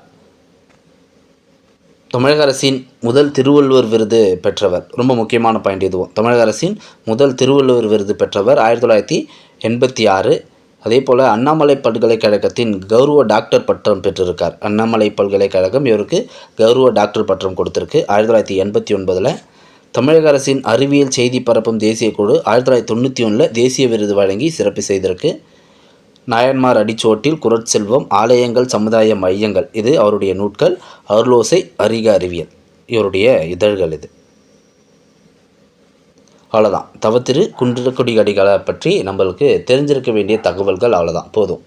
தமிழக அரசின் முதல் திருவள்ளுவர் விருது பெற்றவர். ரொம்ப முக்கியமான பாயிண்ட் இதுவும். தமிழக அரசின் முதல் திருவள்ளுவர் விருது பெற்றவர் 1986. அதே போல் அண்ணாமலை பல்கலைக்கழகத்தின் கௌரவ டாக்டர் பட்டம் பெற்றிருக்கார். அண்ணாமலை பல்கலைக்கழகம் இவருக்கு கௌரவ டாக்டர் பட்டம் கொடுத்துருக்கு 1989. தமிழக அரசின் அறிவியல் செய்தி பரப்பும் தேசிய குழு 1991 தேசிய விருது வழங்கி சிறப்பு செய்திருக்கு. நாயன்மார் அடிச்சோட்டில், குறட்செல்வம், ஆலயங்கள், சமுதாய மையங்கள் இது அவருடைய நூட்கள். அருளோசை, அறிக அறிவியல் இவருடைய இதழ்கள். இது அவ்வளோதான். தவத்திரு குன்றக்குடி அடிகளாரை பற்றி நம்மளுக்கு தெரிஞ்சிருக்க வேண்டிய தகவல்கள் அவ்வளோதான், போதும்.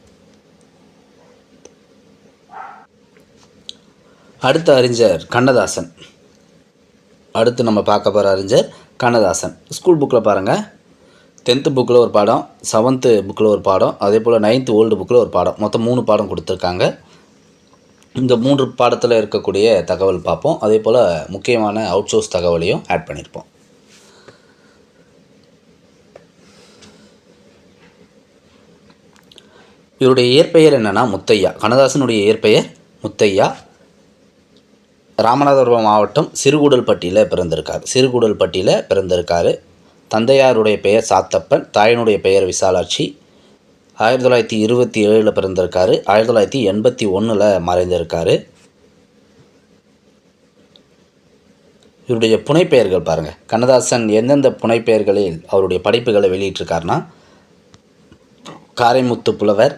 அடுத்த அறிஞர் கண்ணதாசன். அடுத்து நம்ம பார்க்க போகிற அறிஞர் கண்ணதாசன். ஸ்கூல் புக்கில் பாருங்கள். 10th புக்கில் ஒரு பாடம், 7th புக்கில் ஒரு பாடம், அதே போல் 9th ஓல்டு புக்கில் ஒரு பாடம், மொத்தம் 3 பாடம் கொடுத்துருக்காங்க. இந்த 3 பாடத்தில் இருக்கக்கூடிய தகவல் பார்ப்போம். அதே போல் முக்கியமான அவுட்சோர்ஸ் தகவலையும் ஆட் பண்ணியிருப்போம். இவருடைய இயற்பெயர் என்னென்னா முத்தையா. கண்ணதாசனுடைய இயற்பெயர் முத்தையா. ராமநாதபுரம் மாவட்டம் சிறுகூடல்பட்டியில் பிறந்திருக்கார். தந்தையாருடைய பெயர் சாத்தப்பன், தாயினுடைய பெயர் விசாலாட்சி. 1927 பிறந்திருக்காரு. 1981 மறைந்திருக்காரு. இவருடைய புனைப்பெயர்கள் பாருங்கள். கண்ணதாசன் எந்தெந்த புனைப்பெயர்களில் அவருடைய படைப்புகளை வெளியிட்டிருக்காருனா, காரைமுத்து புலவர்,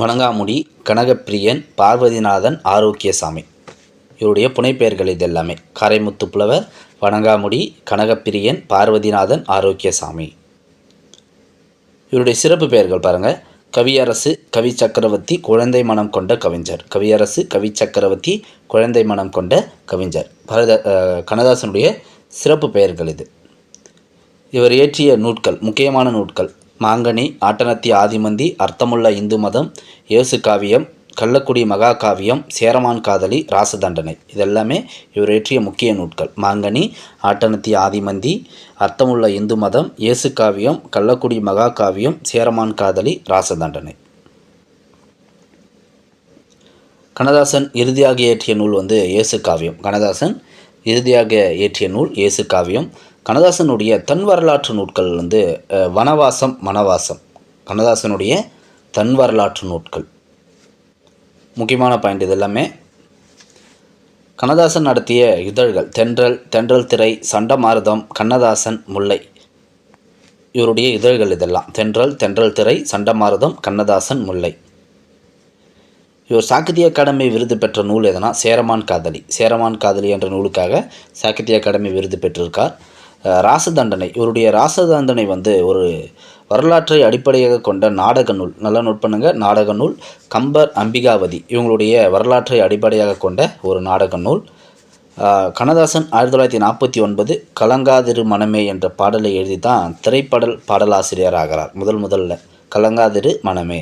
வணங்காமுடி, கனகப்பிரியன், பார்வதிநாதன், ஆரோக்கியசாமி இவருடைய புனைப்பெயர்கள். இது எல்லாமே காரைமுத்து புலவர், வணங்காமுடி, கனகப்பிரியன், பார்வதிநாதன், ஆரோக்கியசாமி. இவருடைய சிறப்பு பெயர்கள் பாருங்கள். கவியரசு, கவி சக்கரவர்த்தி, குழந்தை மனம் கொண்ட கவிஞர். கவியரசு, கவி சக்கரவர்த்தி, குழந்தை மனம் கொண்ட கவிஞர் கண்ணதாசனுடைய சிறப்பு பெயர்கள். இது இவர் இயற்றிய நூட்கள், முக்கியமான நூட்கள்: மாங்கனி, ஆட்டனத்தி ஆதிமந்தி, அர்த்தமுள்ள இந்து மதம், இயேசு காவியம், கள்ளக்குடி மகாகாவியம், சேரமான் காதலி, ராசதண்டனை இதெல்லாமே இவர் இயற்றிய முக்கிய நூட்கள். மாங்கனி, ஆட்டனத்தி ஆதிமந்தி, அர்த்தமுள்ள இந்து மதம், இயேசு காவியம், கள்ளக்குடி மகாகாவியம், சேரமான் காதலி, ராசதண்டனை. கண்ணதாசன் இறுதியாக இயற்றிய நூல் இயேசு காவியம். கண்ணதாசன் இறுதியாக இயற்றிய நூல் இயேசு காவியம். கண்ணதாசனுடைய தன் வரலாற்று நூட்கள் வனவாசம், மனவாசம். கண்ணதாசனுடைய தன் வரலாற்று நூட்கள் முக்கியமான பாயிண்ட். இது எல்லாமே கண்ணதாசன் நடத்திய இதழ்கள் தென்றல், தென்றல் திரை, சண்டமாருதம், கண்ணதாசன், முல்லை. இவருடைய இதழ்கள் இதெல்லாம் தென்றல், தென்றல் திரை, சண்டமாருதம், கண்ணதாசன், முல்லை. இவர் சாகித்ய அகாடமி விருது பெற்ற நூல் எதுனா சேரமான் காதலி. சேரமான் காதலி என்ற நூலுக்காக சாகித்ய அகாடமி விருது பெற்றிருக்கார். ராசதண்டனை, இவருடைய ராசதண்டனை ஒரு வரலாற்றை அடிப்படையாக கொண்ட நாடக நூல். நல்லா நோட் பண்ணுங்க, நாடக நூல். கம்பர், அம்பிகாவதி இவங்களுடைய வரலாற்றை அடிப்படையாக கொண்ட ஒரு நாடக நூல். கண்ணதாசன் 1949 கலங்காதிரு மனமே என்ற பாடலை எழுதி தான் திரைப்படல் பாடலாசிரியர் ஆகிறார். முதல்ல கலங்காதிரு மனமே.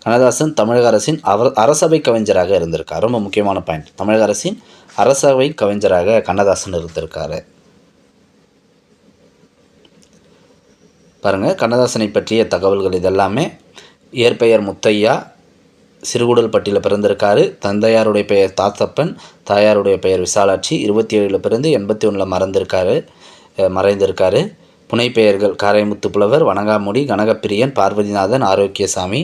கண்ணதாசன் தமிழக அரசின் அரசவை கவிஞராக இருந்திருக்கார். ரொம்ப முக்கியமான பாயிண்ட். தமிழக அரசின் அரசவை கவிஞராக கண்ணதாசன் இருந்திருக்காரு. பாருங்கள், கண்ணதாசனை பற்றிய தகவல்கள் இதெல்லாமே. இயற்பெயர் முத்தையா, சிறுகுடல்பட்டியில் பிறந்திருக்காரு. தந்தையாருடைய பெயர் தாத்தப்பன், தாயாருடைய பெயர் விசாலாட்சி. 27 பிறந்து 81 மறைந்திருக்காரு. புனைப்பெயர்கள் காரைமுத்து புலவர், வணங்காமுடி, கனகப்பிரியன், பார்வதிநாதன், ஆரோக்கியசாமி.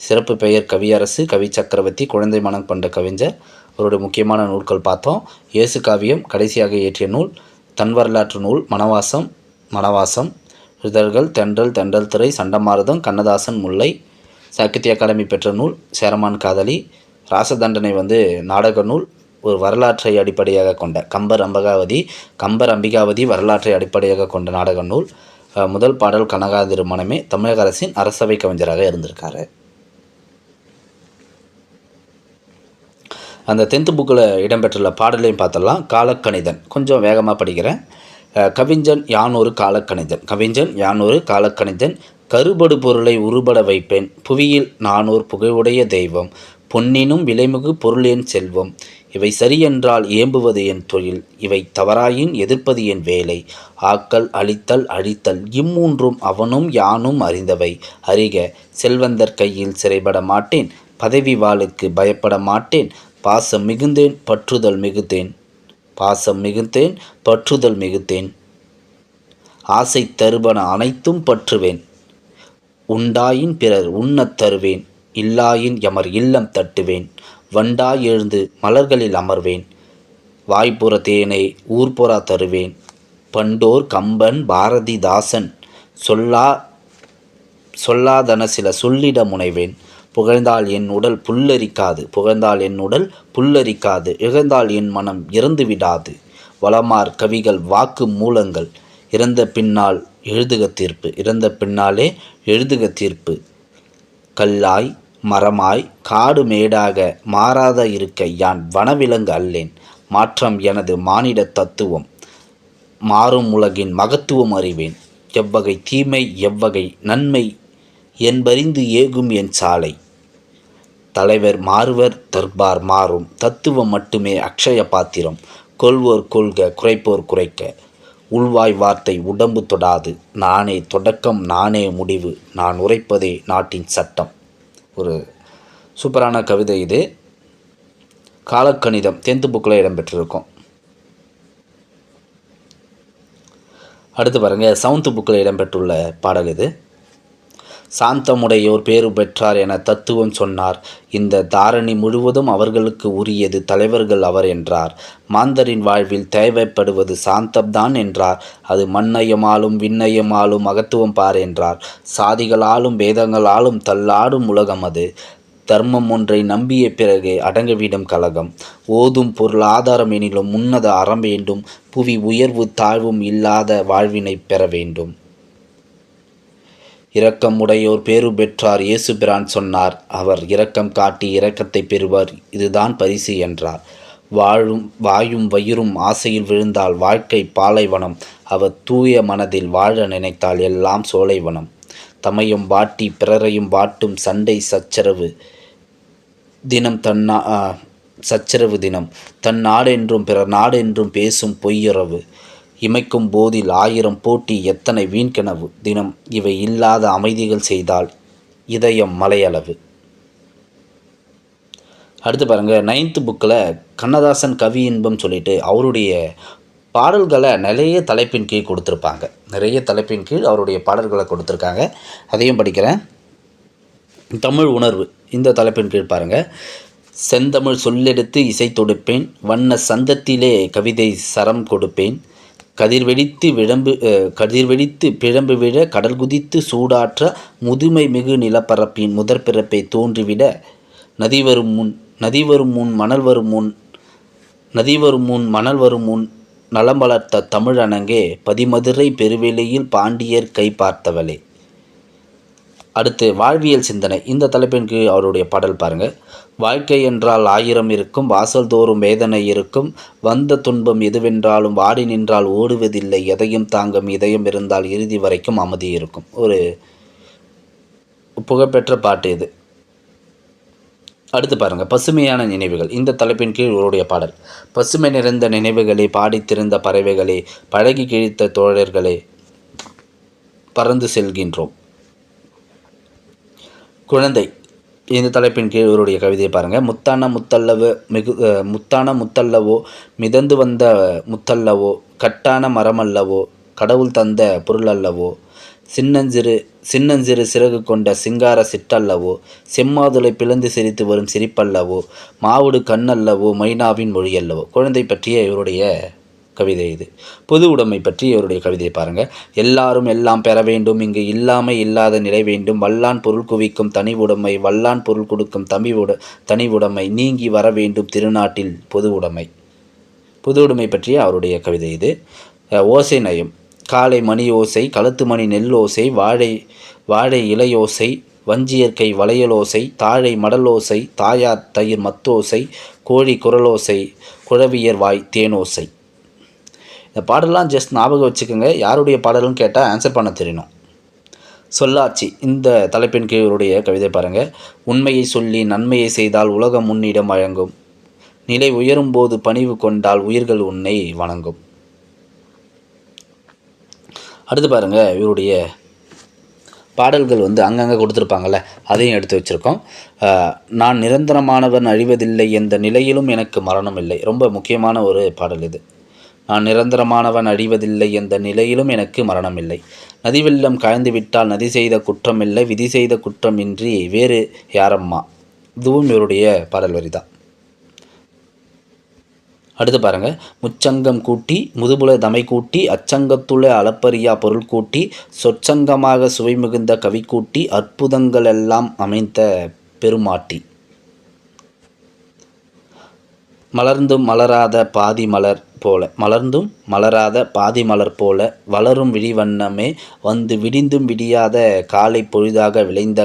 சிறப்பு பெயர் கவியரசு, கவி சக்கரவர்த்தி, குழந்தை மனம் கொண்ட கவிஞர். அவருடைய முக்கியமான நூல்கள் பார்த்தோம். இயேசு காவியம் கடைசியாக இயற்றிய நூல். தன் வரலாற்று நூல் மணவாசம். இதழ்கள் தென்றல், தென்றல் திரை, சண்டமாருதம், கண்ணதாசன், முல்லை. சாகித்ய அகாடமி பெற்ற நூல் சேரமான் காதலி. ராசதண்டனை நாடக நூல். ஒரு வரலாற்றை அடிப்படையாக கொண்ட கம்பர் அம்பிகாவதி வரலாற்றை அடிப்படையாக கொண்ட நாடக நூல். முதல் பாடல் கனகாதிரு மனமே. தமிழக அரசின் அரசவை கவிஞராக இருந்திருக்காரு. அந்த 10th புக்கில் இடம்பெற்றுள்ள பாடலையும் பார்த்தலாம். காலக்கணிதன் கொஞ்சம் வேகமாக படிக்கிறேன். கவிஞன் யானொரு காலக்கணிதன். கருபடு பொருளை உருபட வைப்பேன், புவியில் நானோர் புகையுடைய தெய்வம், பொன்னினும் விலைமிகு பொருளேன் செல்வம், இவை சரியென்றால் ஏம்புவது என் தொழில், இவை தவறாயின் எதிர்ப்பது என் வேலை, ஆக்கல் அழித்தல் அழித்தல் இம்மூன்றும் அவனும் யானும் அறிந்தவை, அறிக செல்வந்தர் கையில் சிறைபட மாட்டேன், பதவி வாளுக்கு பயப்பட மாட்டேன், பாசம் மிகுந்தேன் பற்றுதல் மிகுத்தேன், ஆசை தருபன அனைத்தும் பற்றுவேன், உண்டாயின் பிறர் உண்ணத் தருவேன், இல்லாயின் எமர் இல்லம் தட்டுவேன், வண்டாய் எழுந்து மலர்களில் அமர்வேன், வாய்ப்புற தேனை ஊர்புறா தருவேன், பண்டோர் கம்பன் பாரதிதாசன் சொல்லாதன சில சொல்லிட முனைவேன், புகழ்ந்தால் என் உடல் புல்லரிக்காது, இகழ்ந்தால் என் மனம் இறந்து விடாது, வளமார் கவிகள் வாக்கு மூலங்கள், இறந்த பின்னாலே எழுதுக தீர்ப்பு, கல்லாய் மரமாய் காடு மேடாக மாறாத இருக்க யான் வனவிலங்கு அல்லேன், மாற்றம் எனது மானிட தத்துவம், மாறும் உலகின் மகத்துவம் அறிவேன், எவ்வகை தீமை எவ்வகை நன்மை என்பறிந்து ஏகும் என் சாலை, தலைவர் மாறுவர் தர்பார் மாறும், தத்துவம் மட்டுமே அக்ஷய பாத்திரம், கொள்வோர் கொள்க குறைப்போர் குறைக்க, உள்வாய் வார்த்தை உடம்பு தொடாது, நானே தொடக்கம் நானே முடிவு, நான் உரைப்பதே நாட்டின் சட்டம். ஒரு சூப்பரான கவிதை இது. காலக்கணிதம் 10th புக்கில் இடம்பெற்றிருக்கும். அடுத்து பாருங்கள், 7th புக்கில் இடம்பெற்றுள்ள பாடல் இது. சாந்தமுடையோர் பேறு பெற்றார் என தத்துவம் சொன்னார், இந்த தாரணி முழுவதும் அவர்களுக்கு உரியது, தலைவர்கள் அவர் என்றார், மாந்தரின் வாழ்வில் தேவைப்படுவது சாந்தம்தான் என்றார், அது மண்ணையமாலும் விண்ணையமாலும் மகத்துவம் பார் என்றார், சாதிகளாலும் வேதங்களாலும் தள்ளாடும் உலகம் அது, தர்மம் ஒன்றை நம்பிய பிறகு அடங்கவிடும் கலகம், ஓதும் பொருள் ஆதாரம் எனிலும் உன்னத அறம் வேண்டும், புவி உயர்வு தாழ்வும் இல்லாத வாழ்வினை பெற வேண்டும், இரக்கம் உடையோர் பேறு பெற்றார் இயேசு பிரான் சொன்னார், அவர் இரக்கம் காட்டி இரக்கத்தை பெறுவார், இதுதான் பரிசு என்றார், வாயும் வயிறும் ஆசையில் விழுந்தால் வாழ்க்கை பாலைவனம், அவர் தூய மனதில் வாழ நினைத்தால் எல்லாம் சோலைவனம், தமையும் வாட்டி பிறரையும் வாட்டும் சண்டை சச்சரவு தினம் தன் நாடென்றும் பிறர் நாடென்றும் பேசும் பொய்யுறவு, இமைக்கும் போதில் 1000 போட்டி எத்தனை வீண்கனவு தினம், இவை இல்லாத அமைதிகள் செய்தால் இதயம் மலையளவு. அடுத்து பாருங்கள், 9th புக்கில் கண்ணதாசன் கவி இன்பம் சொல்லிட்டு அவருடைய பாடல்களை நிறைய தலைப்பின் கீழ் கொடுத்துருப்பாங்க. அவருடைய பாடல்களை கொடுத்துருக்காங்க. அதையும் படிக்கிறேன். தமிழ் உணர்வு இந்த தலைப்பின் கீழ் பாருங்கள். செந்தமிழ் சொல்லெடுத்து இசை தொடுப்பேன், வண்ண சந்தத்திலே கவிதை சரம் கொடுப்பேன், கதிர்வெடித்து பிழம்பு விழ கடல் குதித்து சூடாற்ற முதுமை மிகு நிலப்பரப்பின் முதற்பிறப்பை தோன்றிவிட நதி வரும் முன் நலம் வளர்த்த தமிழனங்கே பதிமதுரை பெருவெளியில் பாண்டியர் கை பார்த்தவளே. அடுத்து வாழ்வியல் சிந்தனை. இந்த தலைப்பின் கீழ் அவருடைய பாடல் பாருங்கள். வாழ்க்கை என்றால் 1000 இருக்கும், வாசல் தோறும் வேதனை இருக்கும், வந்த துன்பம் எதுவென்றாலும் வாடி நின்றால் ஓடுவதில்லை, எதையும் தாங்கும் இதயம் இருந்தால் இறுதி வரைக்கும் அமைதி இருக்கும். ஒரு புகழ்பெற்ற பாட்டு இது. அடுத்து பாருங்கள், பசுமையான நினைவுகள். இந்த தலைப்பின் கீழ் இவருடைய பாடல். பசுமை நிறைந்த நினைவுகளே, பாடித்திருந்த பறவைகளே, பழகி கிழித்த தோழர்களே, பறந்து செல்கின்றோம். குழந்தை. இந்த தலைப்பின் கீழ் இவருடைய கவிதையை பாருங்கள். முத்தான முத்தல்லவோ, மிதந்து வந்த முத்தல்லவோ, கட்டான மரமல்லவோ, கடவுள் தந்த பொருள் அல்லவோ, சின்னஞ்சிறு சிறகு கொண்ட சிங்கார சிற்றல்லவோ, செம்மாதுளை பிளந்து சிரித்து வரும் சிரிப்பல்லவோ, மாவுடு கண்ணல்லவோ, மைனாவின் மொழி அல்லவோ. குழந்தை பற்றிய இவருடைய கவிதை இது. பொது உடைமை பற்றி இவருடைய கவிதையை பாருங்கள். எல்லாரும் எல்லாம் பெற வேண்டும், இங்கு இல்லாமை இல்லாத நிலை வேண்டும், வல்லான் பொருள் குவிக்கும் தனி உடைமை, வல்லான் பொருள் கொடுக்கும் தனி உடைமை, நீங்கி வர வேண்டும் திருநாட்டில் பொது உடைமை. பொது உடைமை பற்றிய அவருடைய கவிதை இது. ஓசை நயம். காலை மணி ஓசை, களத்து மணி நெல் ஓசை, வாழை இலையோசை, வஞ்சியற்கை வளையலோசை, தாழை மடலோசை, தாயார் தயிர் மத்தோசை, கோழி குரலோசை, குழவியர் வாய் தேனோசை. இந்த பாடலாம் ஜஸ்ட் ஞாபகம் வச்சுக்கோங்க. யாருடைய பாடல்னு கேட்டால் ஆன்சர் பண்ண தெரியணும். சொல்லாட்சி. இந்த தலைப்பின் கீழ் இவருடைய கவிதை பாருங்கள். உண்மையை சொல்லி நன்மையை செய்தால் உலகம் உன்னிடம் வழங்கும், நிலை உயரும் போது பணிவு கொண்டால் உயிர்கள் உன்னை வணங்கும். அடுத்து பாருங்கள், இவருடைய பாடல்கள் அங்கங்கே கொடுத்துருப்பாங்கள்ல, அதையும் எடுத்து வச்சுருக்கோம். நான் நிரந்தரமானவன் அழிவதில்லை, எந்த நிலையிலும் எனக்கு மரணம் இல்லை. ரொம்ப முக்கியமான ஒரு பாடல் இது. நான் நிரந்தரமானவன் அழிவதில்லை, எந்த நிலையிலும் எனக்கு மரணமில்லை. நதி வெள்ளம் காய்ந்து விட்டால் நதி செய்த குற்றமில்லை, விதி செய்த குற்றமின்றி வேறு யாரம்மா. இதுவும் இவருடைய பாடல் வரி தான். அடுத்து பாருங்கள். முச்சங்கம் கூட்டி முதுபுல தமை கூட்டி, அச்சங்கத்துள்ள அளப்பரியா பொருள் கூட்டி, சொற்சங்கமாக சுவை மிகுந்த கவி கூட்டி, அற்புதங்கள் எல்லாம் அமைந்த பெருமாட்டி. மலர்ந்தும் மலராத பாதி மலர் போல வளரும் விழிவண்ணமே, வந்து விடிந்தும் விடியாத காலை பொழுதாக விளைந்த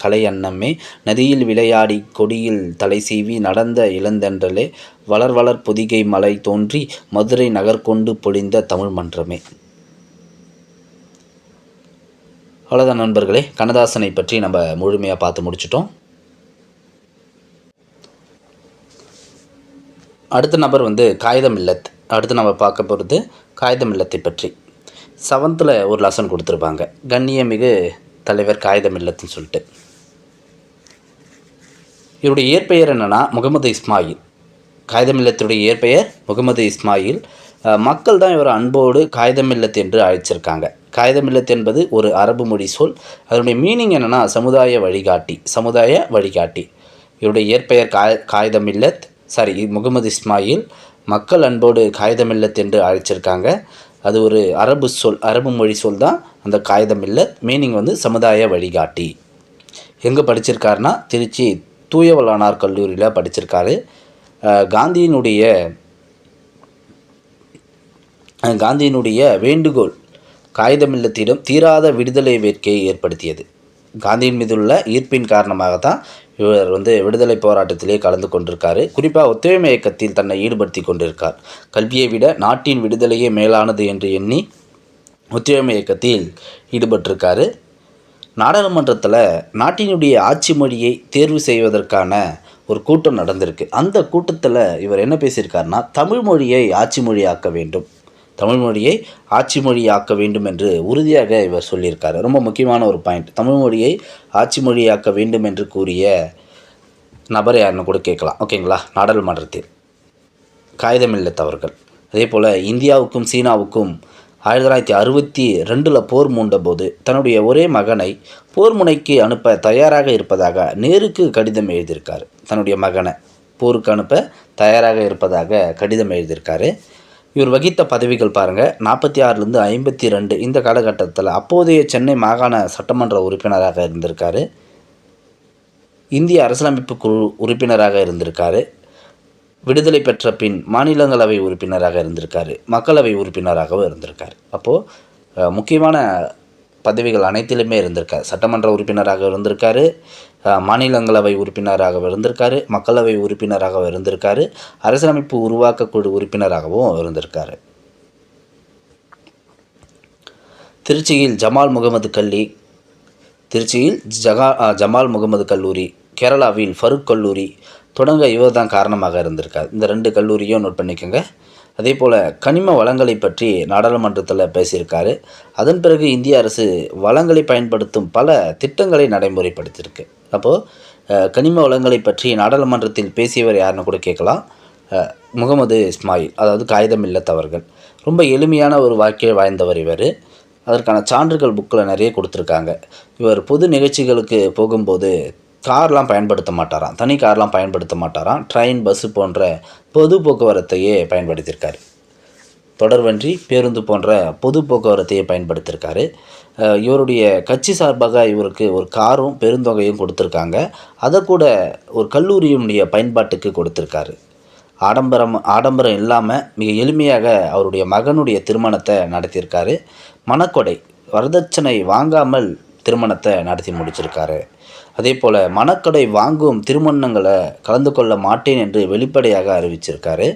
கலை அன்னமே, நதியில் விளையாடி கொடியில் தலை சீவி நடந்த இளந்தென்றலே, வளர் பொதிகை மலை தோன்றி மதுரை நகர்கொண்டு பொழிந்த தமிழ் மன்றமே. அவ்வளோதான் நண்பர்களே, கண்ணதாசனை பற்றி நம்ம முழுமையாக பார்த்து முடிச்சிட்டோம். அடுத்த நபர் காகிதம் இல்லத். அடுத்து நம்ம பார்க்க போகிறது காகிதம் இல்லத்தை பற்றி. 7th ஒரு லெசன் கொடுத்துருப்பாங்க, கண்ணியமிகு தலைவர் காகிதம் இல்லத்துன்னு சொல்லிட்டு. இவருடைய இயற்பெயர் என்னென்னா முகமது இஸ்மாயில். காகிதம் இல்லத்துடைய இயற்பெயர் முகமது இஸ்மாயில். மக்கள் தான் இவர் அன்போடு காகிதம் இல்லத் என்று அழைச்சிருக்காங்க. காகிதம் இல்லத் என்பது ஒரு அரபு மொழி சொல். அதனுடைய மீனிங் என்னென்னா சமுதாய வழிகாட்டி. இவருடைய இயற்பெயர் காகிதம் இல்லத், முகமது இஸ்மாயில். மக்கள் அன்போடு காகிதம் இல்லத் என்று அழைச்சிருக்காங்க. அது ஒரு அரபு மொழி சொல் தான் அந்த காகிதம் இல்லத். மீனிங் சமுதாய வழிகாட்டி. எங்கே படிச்சிருக்காருன்னா திருச்சி தூயவளானார் கல்லூரியில் படிச்சிருக்காரு. காந்தியினுடைய வேண்டுகோள் காகிதம் இல்லத்திடம் தீராத விடுதலை வேட்கையை ஏற்படுத்தியது. காந்தியின் மீதுள்ள ஈர்ப்பின் காரணமாக தான் இவர் விடுதலை போராட்டத்திலே கலந்து கொண்டிருக்காரு. குறிப்பாக ஒத்துழைமை இயக்கத்தில் தன்னை ஈடுபடுத்தி கொண்டிருக்கார். கல்வியை விட நாட்டின் விடுதலையே மேலானது என்று எண்ணி ஒத்துழைமை இயக்கத்தில் ஈடுபட்டிருக்காரு. நாடாளுமன்றத்தில் நாட்டினுடைய ஆட்சி மொழியை தேர்வு செய்வதற்கான ஒரு கூட்டம் நடந்திருக்கு. அந்த கூட்டத்தில் இவர் என்ன பேசியிருக்காருன்னா, தமிழ் மொழியை ஆட்சி மொழியாக்க வேண்டும் என்று உறுதியாக இவர் சொல்லியிருக்காரு. ரொம்ப முக்கியமான ஒரு பாயிண்ட். தமிழ் மொழியை ஆட்சி மொழியாக்க வேண்டும் என்று கூறிய நபர் யாருன்னு கூட கேட்கலாம். ஓகேங்களா? நாடாளுமன்றத்தில் காகிதம் இல்லத் அவர்கள். அதே போல் இந்தியாவுக்கும் சீனாவுக்கும் 1962 போர் மூண்டபோது தன்னுடைய ஒரே மகனை போர் முனைக்கு அனுப்ப தயாராக இருப்பதாக நேருக்கு கடிதம் எழுதியிருக்கார். தன்னுடைய மகனை போருக்கு அனுப்ப தயாராக இருப்பதாக கடிதம் எழுதியிருக்காரு. இவர் வகித்த பதவிகள் பாருங்கள், 46லேருந்து 52 இந்த காலகட்டத்தில் அப்போதைய சென்னை மாகாண சட்டமன்ற உறுப்பினராக இருந்திருக்காரு. இந்திய அரசியலமைப்பு குழு உறுப்பினராக இருந்திருக்காரு. விடுதலை பெற்ற பின் மாநிலங்களவை உறுப்பினராக இருந்திருக்காரு. மக்களவை உறுப்பினராகவும் இருந்திருக்காரு. அப்போது முக்கியமான பதவிகள் அனைத்திலுமே இருந்திருக்காரு. சட்டமன்ற உறுப்பினராக இருந்திருக்காரு, மாநிலங்களவை உறுப்பினராக இருந்திருக்காரு, மக்களவை உறுப்பினராக இருந்திருக்காரு, அரசியலமைப்பு உருவாக்கக்குழு உறுப்பினராகவும் இருந்திருக்காரு. திருச்சியில் ஜமால் முகமது கல்லூரி, கேரளாவில் ஃபருக் கல்லூரி தொடங்க இவர் தான் காரணமாக இருந்திருக்கார். இந்த 2 கல்லூரியும் நோட் பண்ணிக்கோங்க. அதே போல் கனிம வளங்களை பற்றி நாடாளுமன்றத்தில் பேசியிருக்காரு. அதன் பிறகு இந்திய அரசு வளங்களை பயன்படுத்தும் பல திட்டங்களை நடைமுறைப்படுத்தியிருக்கு. அப்போது கனிம வளங்களை பற்றி நாடாளுமன்றத்தில் பேசியவர் யாருன்னு கூட கேட்கலாம். முகமது இஸ்மாயில், அதாவது காகிதம் இல்லத் அவர்கள். ரொம்ப எளிமையான ஒரு வாழ்க்கையை வாழ்ந்தவர் இவர். அதற்கான சான்றுகள் புக்கில் நிறைய கொடுத்துருக்காங்க. இவர் பொது நிகழ்ச்சிகளுக்கு போகும்போது கார்லாம் பயன்படுத்த மாட்டாராம், தனி கார்லாம் பயன்படுத்த மாட்டாராம். ட்ரெயின், பஸ்ஸு போன்ற பொது போக்குவரத்தையே பயன்படுத்தியிருக்காரு. தொடர்வண்டி, பேருந்து போன்ற பொது போக்குவரத்தையே பயன்படுத்தியிருக்காரு. இவருடைய கட்சி சார்பாக இவருக்கு ஒரு காரும் பெருந்தொகையும் கொடுத்துருக்காங்க. அதை கூட ஒரு கல்லூரியினுடைய பயன்பாட்டுக்கு கொடுத்துருக்காரு. ஆடம்பரம் இல்லாமல் மிக எளிமையாக அவருடைய மகனுடைய திருமணத்தை நடத்தியிருக்காரு. மணக்கொடை, வரதட்சணை வாங்காமல் திருமணத்தை நடத்தி முடிச்சிருக்காரு. அதே போல் மணக்கொடை வாங்கும் திருமணங்களை கலந்து கொள்ள மாட்டேன் என்று வெளிப்படையாக அறிவிச்சிருக்காரு.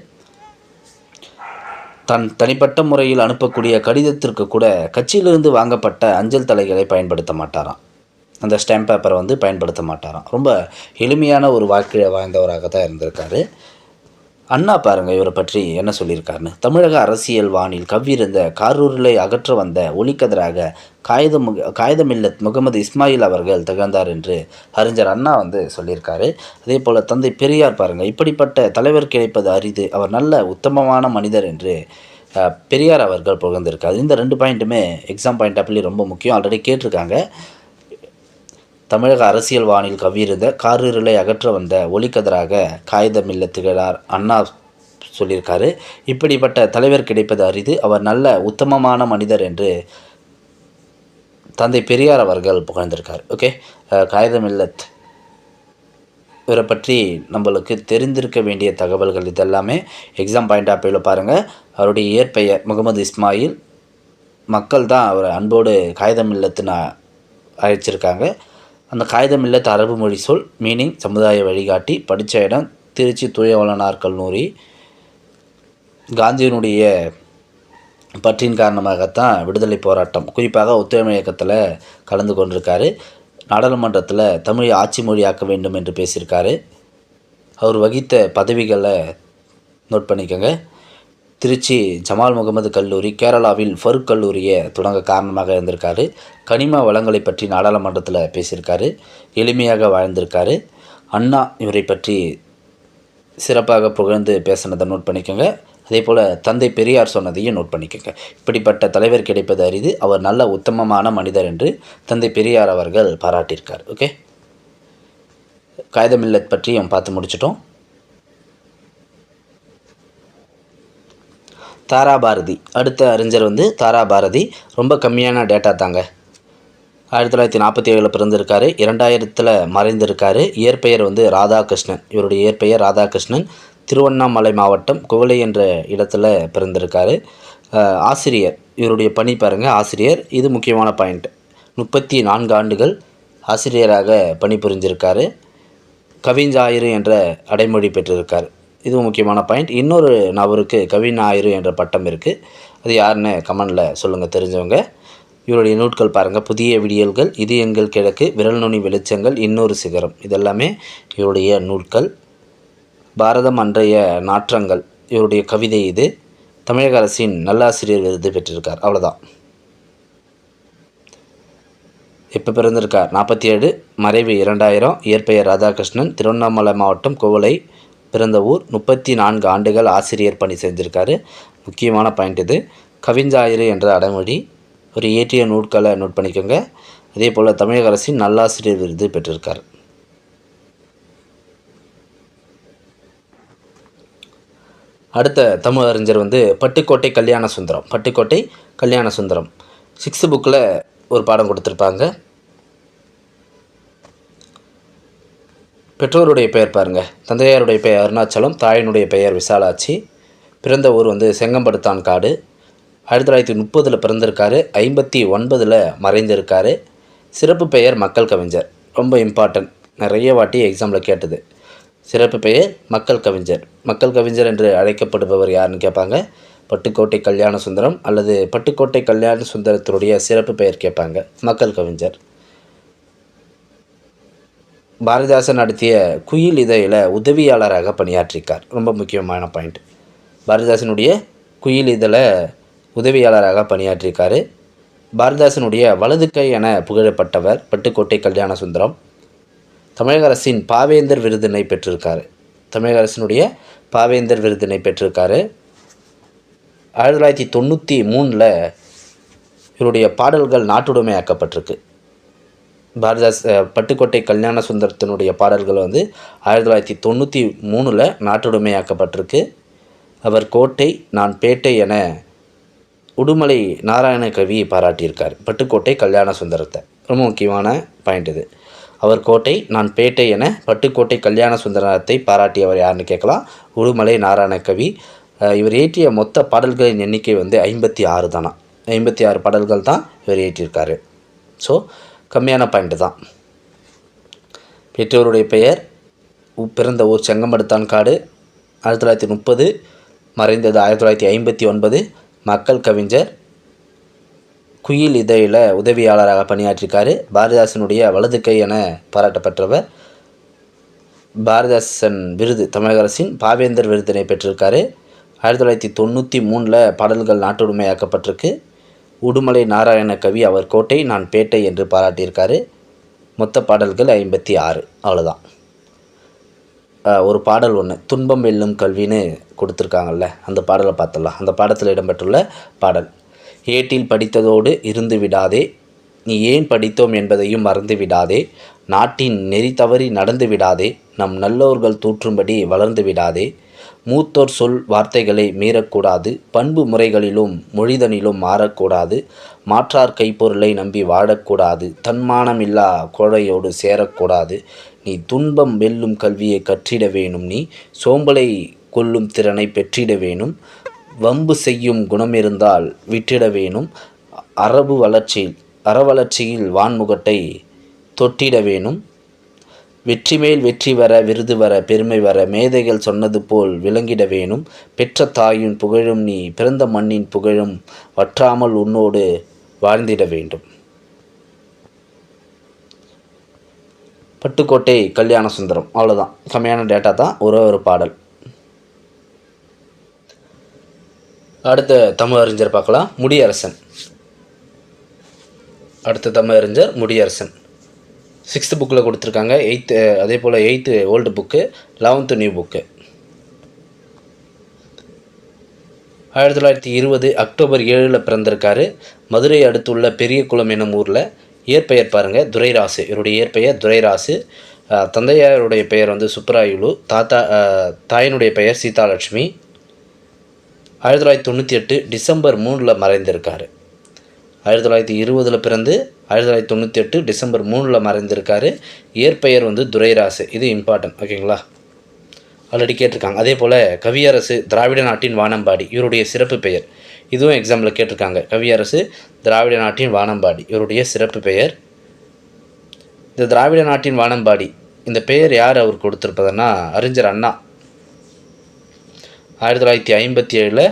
தனிப்பட்ட முறையில் அனுப்பக்கூடிய கடிதத்திற்கு கூட கட்சியிலிருந்து வாங்கப்பட்ட அஞ்சல் தலைகளை பயன்படுத்த மாட்டாராம். அந்த ஸ்டாம்ப் பேப்பரை பயன்படுத்த மாட்டாராம். ரொம்ப எளிமையான ஒரு வாழ்க்கையை வாழ்ந்தவராக தான் இருந்திருக்காரு. அண்ணா பாருங்கள் இவரை பற்றி என்ன சொல்லியிருக்காருன்னு. தமிழக அரசியல் வானில் கவ்விருந்த காரூரிலை அகற்ற வந்த ஒளிக்கதிராக காகிதமில்லத் முகமது இஸ்மாயில் அவர்கள் திகழ்ந்தார் என்று அறிஞர் அண்ணா சொல்லியிருக்காரு. அதே போல் தந்தை பெரியார் பாருங்கள், இப்படிப்பட்ட தலைவர் கிடைப்பது அரிது, அவர் நல்ல உத்தமமான மனிதர் என்று பெரியார் அவர்கள் புகழ்ந்திருக்காரு. இந்த 2 பாயிண்ட்டுமே எக்ஸாம் பாயிண்ட் ஆஃப்லேயே ரொம்ப முக்கியம். ஆல்ரெடி கேட்டிருக்காங்க. தமிழக அரசியல் வானில் கவ்விருந்த காரிருளை அகற்ற வந்த ஒளிக்கதிராக காகிதமில்ல திகழார் அண்ணா சொல்லியிருக்காரு. இப்படிப்பட்ட தலைவர் கிடைப்பது அரிது, அவர் நல்ல உத்தமமான மனிதர் என்று தந்தை பெரியார் அவர்கள் புகழ்ந்திருக்கார். ஓகே, காகிதமில்லத் இவரை பற்றி நம்மளுக்கு தெரிந்திருக்க வேண்டிய தகவல்கள் இதெல்லாமே எக்ஸாம் பாயிண்ட் ஆஃப் வியூவில் பாருங்கள். அவருடைய இயற்பெயர் முகமது இஸ்மாயில். மக்கள் தான் அவரை அன்போடு காகிதமில்லத்துன்னு அழைச்சிருக்காங்க. அந்த காகிதமில்லத் அரபு மொழி சொல், மீனிங் சமுதாய வழிகாட்டி. படித்த இடம் திருச்சி தூயவளனார் கல்லூரி. காந்தியினுடைய பற்றின் காரணமாகத்தான் விடுதலை போராட்டம், குறிப்பாக ஒத்துழைமை இயக்கத்தில் கலந்து கொண்டிருக்காரு. நாடாளுமன்றத்தில் தமிழை ஆட்சி மொழியாக்க வேண்டும் என்று பேசியிருக்காரு. அவர் வகித்த பதவிகளை நோட் பண்ணிக்கோங்க. திருச்சி ஜமால் முகமது கல்லூரி, கேரளாவில் ஃபருக் கல்லூரியை தொடங்க காரணமாக இருந்திருக்காரு. கனிம வளங்களை பற்றி நாடாளுமன்றத்தில் பேசியிருக்காரு. எளிமையாக வாழ்ந்திருக்காரு. அண்ணா இவரை பற்றி சிறப்பாக புகழ்ந்து பேசினதை நோட் பண்ணிக்கோங்க. அதே போல் தந்தை பெரியார் சொன்னதையும் நோட் பண்ணிக்கோங்க. இப்படிப்பட்ட தலைவர் கிடைப்பது அரிது, அவர் நல்ல உத்தமமான மனிதர் என்று தந்தை பெரியார் அவர்கள் பாராட்டியிருக்கார். ஓகே, காகிதமில்லத் பற்றியும் பார்த்து முடிச்சிட்டோம். தாரா பாரதி, அடுத்த அறிஞர் தாரா பாரதி. ரொம்ப கம்மியான டேட்டா தாங்க. 1947 பிறந்திருக்காரு. 2000 மறைந்திருக்காரு. இயற்பெயர் ராதாகிருஷ்ணன். இவருடைய இயற்பெயர் ராதாகிருஷ்ணன். திருவண்ணாமலை மாவட்டம் குவளை என்ற இடத்துல பிறந்திருக்காரு. ஆசிரியர், இவருடைய பணி பாருங்கள், ஆசிரியர். இது முக்கியமான பாயிண்ட். 34 ஆண்டுகள் ஆசிரியராக பணிபுரிஞ்சிருக்காரு. கவிஞாயிறு என்ற அடைமொழி பெற்றிருக்கார். இது முக்கியமான பாயிண்ட். இன்னொரு நபருக்கு கவிஞாயிறு என்ற பட்டம் இருக்குது. அது யாருன்னு கமெண்டில் சொல்லுங்கள் தெரிஞ்சவங்க. இவருடைய நூட்கள் பாருங்கள். புதிய விடியல்கள், இது எங்கள் கிழக்கு, விரல் நுனி வெளிச்சங்கள், இன்னொரு சிகரம், இதெல்லாமே இவருடைய நூட்கள். பாரதம் அன்றைய நாற்றங்கள் இவருடைய கவிதை. இது தமிழக அரசின் நல்லாசிரியர் விருது பெற்றிருக்கார். அவ்வளோதான். இப்போ பிறந்திருக்கார் 47, மறைவு 2000. இயற்பெயர் ராதாகிருஷ்ணன். திருவண்ணாமலை மாவட்டம் குவளை பிறந்த ஊர். 34 ஆண்டுகள் ஆசிரியர் பணி செஞ்சுருக்காரு. முக்கியமான பாயிண்ட் இது. கவிஞாயிறு என்ற அடைமொழி. ஒரு இயற்றிய நூட்களை நோட் பண்ணிக்கோங்க. அதே போல் தமிழக அரசின் நல்லாசிரியர் விருது பெற்றிருக்கார். அடுத்த தமிழ் அறிஞர் வந்து பட்டுக்கோட்டை கல்யாண சுந்தரம். பட்டுக்கோட்டை கல்யாண சுந்தரம் 6th புக்கில் ஒரு பாடம் கொடுத்துருப்பாங்க. பெற்றோருடைய பெயர் பாருங்கள். தந்தையாருடைய பெயர் அருணாச்சலம், தாயினுடைய பெயர் விசாலாட்சி. பிறந்த ஊர் வந்து செங்கம்படுத்தான் காடு. 1930 பிறந்திருக்காரு. 59 மறைந்திருக்காரு. சிறப்பு பெயர் மக்கள் கவிஞர். ரொம்ப இம்பார்ட்டன்ட், நிறைய வாட்டி எக்ஸாமில் கேட்டது. சிறப்பு பெயர் மக்கள் கவிஞர். மக்கள் கவிஞர் என்று அழைக்கப்படுபவர் யாருன்னு கேட்பாங்க. பட்டுக்கோட்டை கல்யாண சுந்தரம் அல்லது பட்டுக்கோட்டை கல்யாண சுந்தரத்தினுடைய சிறப்பு பெயர் கேட்பாங்க. மக்கள் கவிஞர். பாரதிதாசன் நடத்திய குயில் இதழில் உதவியாளராக பணியாற்றிருக்கார். ரொம்ப முக்கியமான பாயிண்ட். பாரதிதாசனுடைய குயில் இதழில் உதவியாளராக பணியாற்றியிருக்காரு. பாரதிதாசனுடைய வலது கை என புகழப்பட்டவர் பட்டுக்கோட்டை கல்யாண சுந்தரம். தமிழக அரசின் பாவேந்தர் விருதினை பெற்றிருக்காரு. தமிழக அரசினுடைய பாவேந்தர் விருதினை பெற்றிருக்காரு. 1993 இவருடைய பாடல்கள் நாட்டுடைமையாக்கப்பட்டிருக்கு. பட்டுக்கோட்டை கல்யாண சுந்தரத்தினுடைய பாடல்கள் வந்து 1993 நாட்டுடைமையாக்கப்பட்டிருக்கு. அவர் கோட்டை, நான் பேட்டை என உடுமலை நாராயண கவி பாராட்டியிருக்கார் பட்டுக்கோட்டை கல்யாண சுந்தரத்தை. ரொம்ப முக்கியமான பாயிண்ட் இது. அவர் கோட்டை, நான் பேட்டை என பட்டுக்கோட்டை கல்யாண சுந்தரத்தை பாராட்டியவர் யாருன்னு கேட்கலாம். உடுமலை நாராயண கவி. இவர் இயற்றிய மொத்த பாடல்களின் எண்ணிக்கை வந்து 56 தானா. 56 பாடல்கள் தான் இவர் இயற்றியிருக்காரு. ஸோ கம்மியான பாயிண்ட்டு தான். பெற்றோருடைய பெயர், பிறந்த ஊர் செங்கம்படுத்தான் காடு. 1930 மறைந்தது 1959. மக்கள் கவிஞர். குயில் இதழில் உதவியாளராக பணியாற்றிருக்காரு. பாரதிதாசனுடைய வலது கை என பாராட்டப்பட்டவர். பாரதிதாசன் விருது, தமிழக அரசின் பாவேந்தர் விருதினை பெற்றிருக்காரு. 1993 பாடல்கள் நாட்டுடைமையாக்கப்பட்டிருக்கு. உடுமலை நாராயண கவி அவர் கோட்டை, நான் பேட்டை என்று பாராட்டியிருக்காரு. மொத்த பாடல்கள் 56. அவ்வளோதான். ஒரு பாடல் ஒன்று, துன்பம் வெல்லும் கல்வின்னு கொடுத்துருக்காங்கல்ல, அந்த பாடலை பார்த்துடலாம். அந்த பாடத்தில் இடம்பெற்றுள்ள பாடல். ஏட்டில் படித்ததோடு இருந்து விடாதே, நீ ஏன் படித்தோம் என்பதையும் மறந்து விடாதே, நாட்டின் நெறி தவறி நடந்து விடாதே, நம் நல்லோர்கள் தூற்றும்படி வளர்ந்து விடாதே, மூத்தோர் சொல் வார்த்தைகளை மீறக்கூடாது, பண்பு முறைகளிலும் மொழிதனிலும் மாறக்கூடாது, மாற்றார் கைப்பொருளை நம்பி வாழக்கூடாது, தன்மானமில்லா கோழையோடு சேரக்கூடாது, நீ துன்பம் வெல்லும் கல்வியை கற்றிட வேணும், நீ சோம்பலை கொல்லும் திறனை பெற்றிட வேணும், வம்பு செய்யும் குணமிருந்தால் விட்டிட வேணும், அறவளர்ச்சியில் வான்முகட்டை தொட்டிட வேணும், வெற்றி மேல் வெற்றி வர, விருது வர, பெருமை வர, மேதைகள் சொன்னது போல் விளங்கிட வேணும், பெற்ற தாயின் புகழும் நீ பிறந்த மண்ணின் புகழும் வற்றாமல் உன்னோடு வாழ்ந்திட வேண்டும். பட்டுக்கோட்டை கல்யாண சுந்தரம். அவ்வளோதான், கம்மியான டேட்டா தான். ஒரு பாடல். அடுத்த தமிழ் அறிஞர் பார்க்கலாம். முடியரசன். அடுத்த தமிழ் அறிஞர் முடியரசன். 6th புக்கில் கொடுத்துருக்காங்க. 8th அதே போல் 8th old book, 11th new book. 1920 October 7 பிறந்திருக்காரு. மதுரை அடுத்துள்ள பெரிய குளம் என்னும் ஊரில். இயற்பெயர் பாருங்கள், துரைராசு. இவருடைய இயற்பெயர் துரைராசு. தந்தையாருடைய பெயர் வந்து சுப்பராயுலு. தாயினுடைய பெயர் சீதாலட்சுமி. 1998 டிசம்பர் 3 மறைந்திருக்காரு. 1920 பிறந்து 1998 டிசம்பர் 3 மறைந்திருக்காரு. இயற்பெயர் வந்து துரைராசு. இது இம்பார்ட்டன்ட், ஓகேங்களா? ஆல்ரெடி கேட்டிருக்காங்க. அதே போல் கவியரசு திராவிட நாட்டின் வானம்பாடி இவருடைய சிறப்பு பெயர். இதுவும் எக்ஸாம்பிள் கேட்டிருக்காங்க. கவியரசு திராவிட நாட்டின் வானம்பாடி இவருடைய சிறப்பு பெயர். இந்த திராவிட நாட்டின் வானம்பாடி இந்த பெயர் யார் அவர் கொடுத்துருப்பதுன்னா அறிஞர் அண்ணா. 1957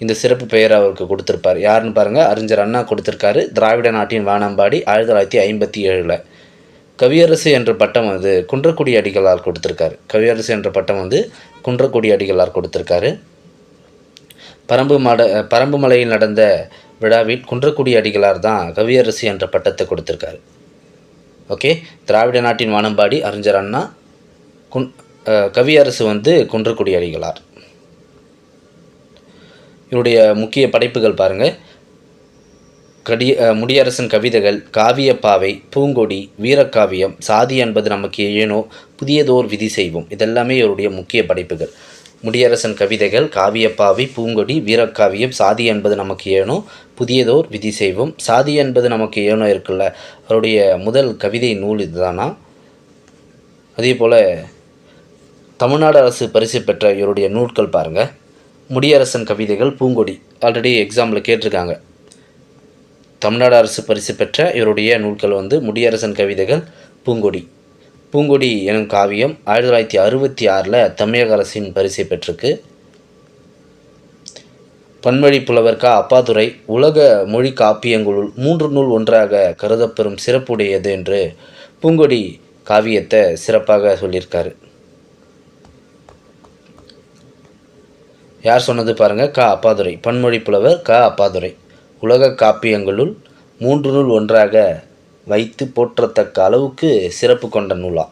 இந்த சிறப்பு பெயர் அவருக்கு கொடுத்துருப்பார். யாருன்னு பாருங்கள், அறிஞர் அண்ணா கொடுத்துருக்காரு. திராவிட நாட்டின் வானம்பாடி 1957. கவியரசு என்ற பட்டம் வந்து குன்றக்குடி அடிகளார் கொடுத்துருக்காரு. கவியரசு என்ற பட்டம் வந்து குன்றக்குடி அடிகளார் கொடுத்துருக்காரு. பரம்புமலையில் நடந்த விழாவில் குன்றக்குடி அடிகளார் தான் கவியரசு என்ற பட்டத்தை கொடுத்துருக்காரு. ஓகே, திராவிட நாட்டின் வானம்பாடி அறிஞர் அண்ணா, கவியரசு வந்து குன்றக்குடி அடிகளார். இவருடைய முக்கிய படைப்புகள் பாருங்கள். முடியரசன் கவிதைகள், காவியப்பாவை, பூங்கொடி, வீரக்காவியம், சாதி என்பது நமக்கு ஏனோ, புதியதோர் விதி செய்வோம். இதெல்லாமே இவருடைய முக்கிய படைப்புகள். முடியரசன் கவிதைகள், காவியப்பாவை, பூங்கொடி, வீரக்காவியம், சாதி என்பது நமக்கு ஏனோ, புதியதோர் விதி செய்வோம். சாதி என்பது நமக்கு ஏனோ இருக்குல்ல, அவருடைய முதல் கவிதை நூல் இதுதானா. அதே போல் தமிழ்நாடு அரசு பரிசு பெற்ற இவருடைய நூல்கள் பாருங்கள். முடியரசன் கவிதைகள், பூங்கொடி, ஆல்ரெடி எக்ஸாம்பிள் கேட்டிருக்காங்க. தமிழ்நாடு அரசு பரிசு பெற்ற இவருடைய நூல்கள் முடியரசன் கவிதைகள், பூங்கொடி. பூங்கொடி எனும் காவியம் 1966 தமிழக அரசின் பரிசை பெற்றிருக்கு. பன்மொழி புலவர் அப்பாதுரை உலக மொழி காப்பியங்களுள் 3 நூல் ஒன்றாக கருதப்பெறும் சிறப்புடையது என்று பூங்கொடி காவியத்தை சிறப்பாக சொல்லியிருக்காரு. யார் சொன்னது பாருங்கள்? அப்பாதுரை. பன்மொழி புலவர் அப்பாதுரை உலக காப்பியங்களுள் 3 நூல் ஒன்றாக வைத்து போற்றத்தக்க அளவுக்கு சிறப்பு கொண்ட நூலா.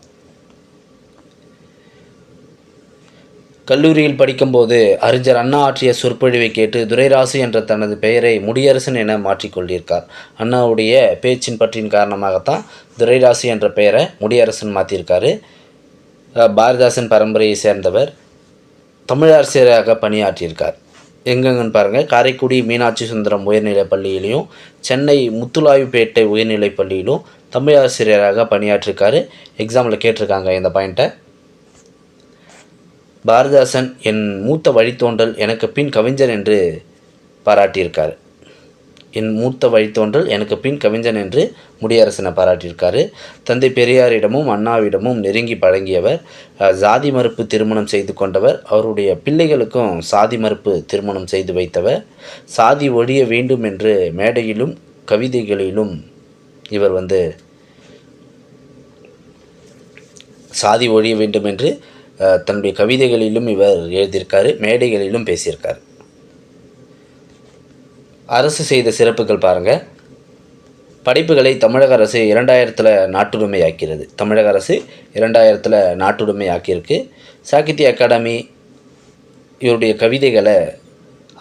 கல்லூரியில் படிக்கும்போது அறிஞர் அண்ணா ஆற்றிய சொற்பொழிவை கேட்டு துரைராசு என்ற தனது பெயரை முடியரசன் என மாற்றிக்கொண்டிருக்கார். அண்ணாவுடைய பேச்சின் பற்றின் காரணமாகத்தான் துரைராசு என்ற பெயரை முடியரசன் மாற்றியிருக்காரு. பாரதிதாசன் பரம்பரையை சேர்ந்தவர். தமிழாசிரியராக பணியாற்றியிருக்கார். எங்கெங்கன்னு பாருங்கள். காரைக்குடி மீனாட்சி சுந்தரம் உயர்நிலைப் பள்ளியிலையும், சென்னை முத்துலாயுப்பேட்டை உயர்நிலைப் பள்ளியிலும் தமிழாசிரியராக பணியாற்றிருக்காரு. எக்ஸாமில் கேட்டிருக்காங்க இந்த பாயிண்ட்டை. பாரதிதாசன் என் மூத்த வழித்தோன்றல், எனக்கு பின் கவிஞன் என்று பாராட்டியிருக்கார். என் மூத்த வழித்தோன்றல், எனக்கு பின் கவிஞன் என்று முடியரசனை பாராட்டியிருக்காரு. தந்தை பெரியாரிடமும் அண்ணாவிடமும் நெருங்கி பழகியவர். சாதி மறுப்பு திருமணம் செய்து கொண்டவர். அவருடைய பிள்ளைகளுக்கும் சாதி மறுப்பு திருமணம் செய்து வைத்தவர். சாதி ஒழிய வேண்டும் என்று மேடையிலும் கவிதைகளிலும் இவர் சாதி ஒழிய வேண்டும் என்று தன்னுடைய கவிதைகளிலும் இவர் எழுதியிருக்காரு, மேடைகளிலும் பேசியிருக்கார். அரசு செய்த சிறப்புகள் பாருங்கள். படைப்புகளை தமிழக அரசு 2000 நாட்டுடைமை ஆக்கிறது. தமிழக அரசு 2000 நாட்டுடைமை ஆக்கியிருக்கு. சாகித்ய அகாடமி இவருடைய கவிதைகளை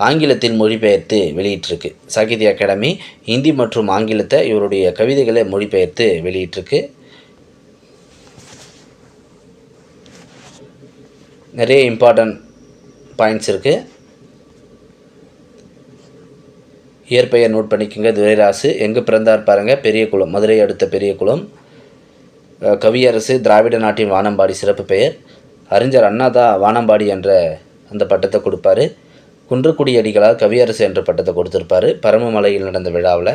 ஆங்கிலத்தில் மொழிபெயர்த்து வெளியிட்டிருக்கு. சாகித்ய அகாடமி ஹிந்தி மற்றும் ஆங்கிலத்தை இவருடைய கவிதைகளை மொழிபெயர்த்து வெளியிட்டிருக்கு. நிறைய இம்பார்ட்டன்ட் பாயிண்ட்ஸ் இருக்குது. இயற்பெயர் நோட் பண்ணிக்கோங்க. துரைராசு. எங்கே பிறந்தார் பாருங்கள்? பெரியகுளம், மதுரை அடுத்த பெரியகுளம். கவியரசு, திராவிட நாட்டின் வானம்பாடி சிறப்பு பெயர். அறிஞர் அண்ணா தான் வானம்பாடி என்ற அந்த பட்டத்தை கொடுப்பாரு. குன்றக்குடி அடிகளார் கவியரசு என்ற பட்டத்தை கொடுத்துருப்பாரு. பரமமலையில் நடந்த விழாவில்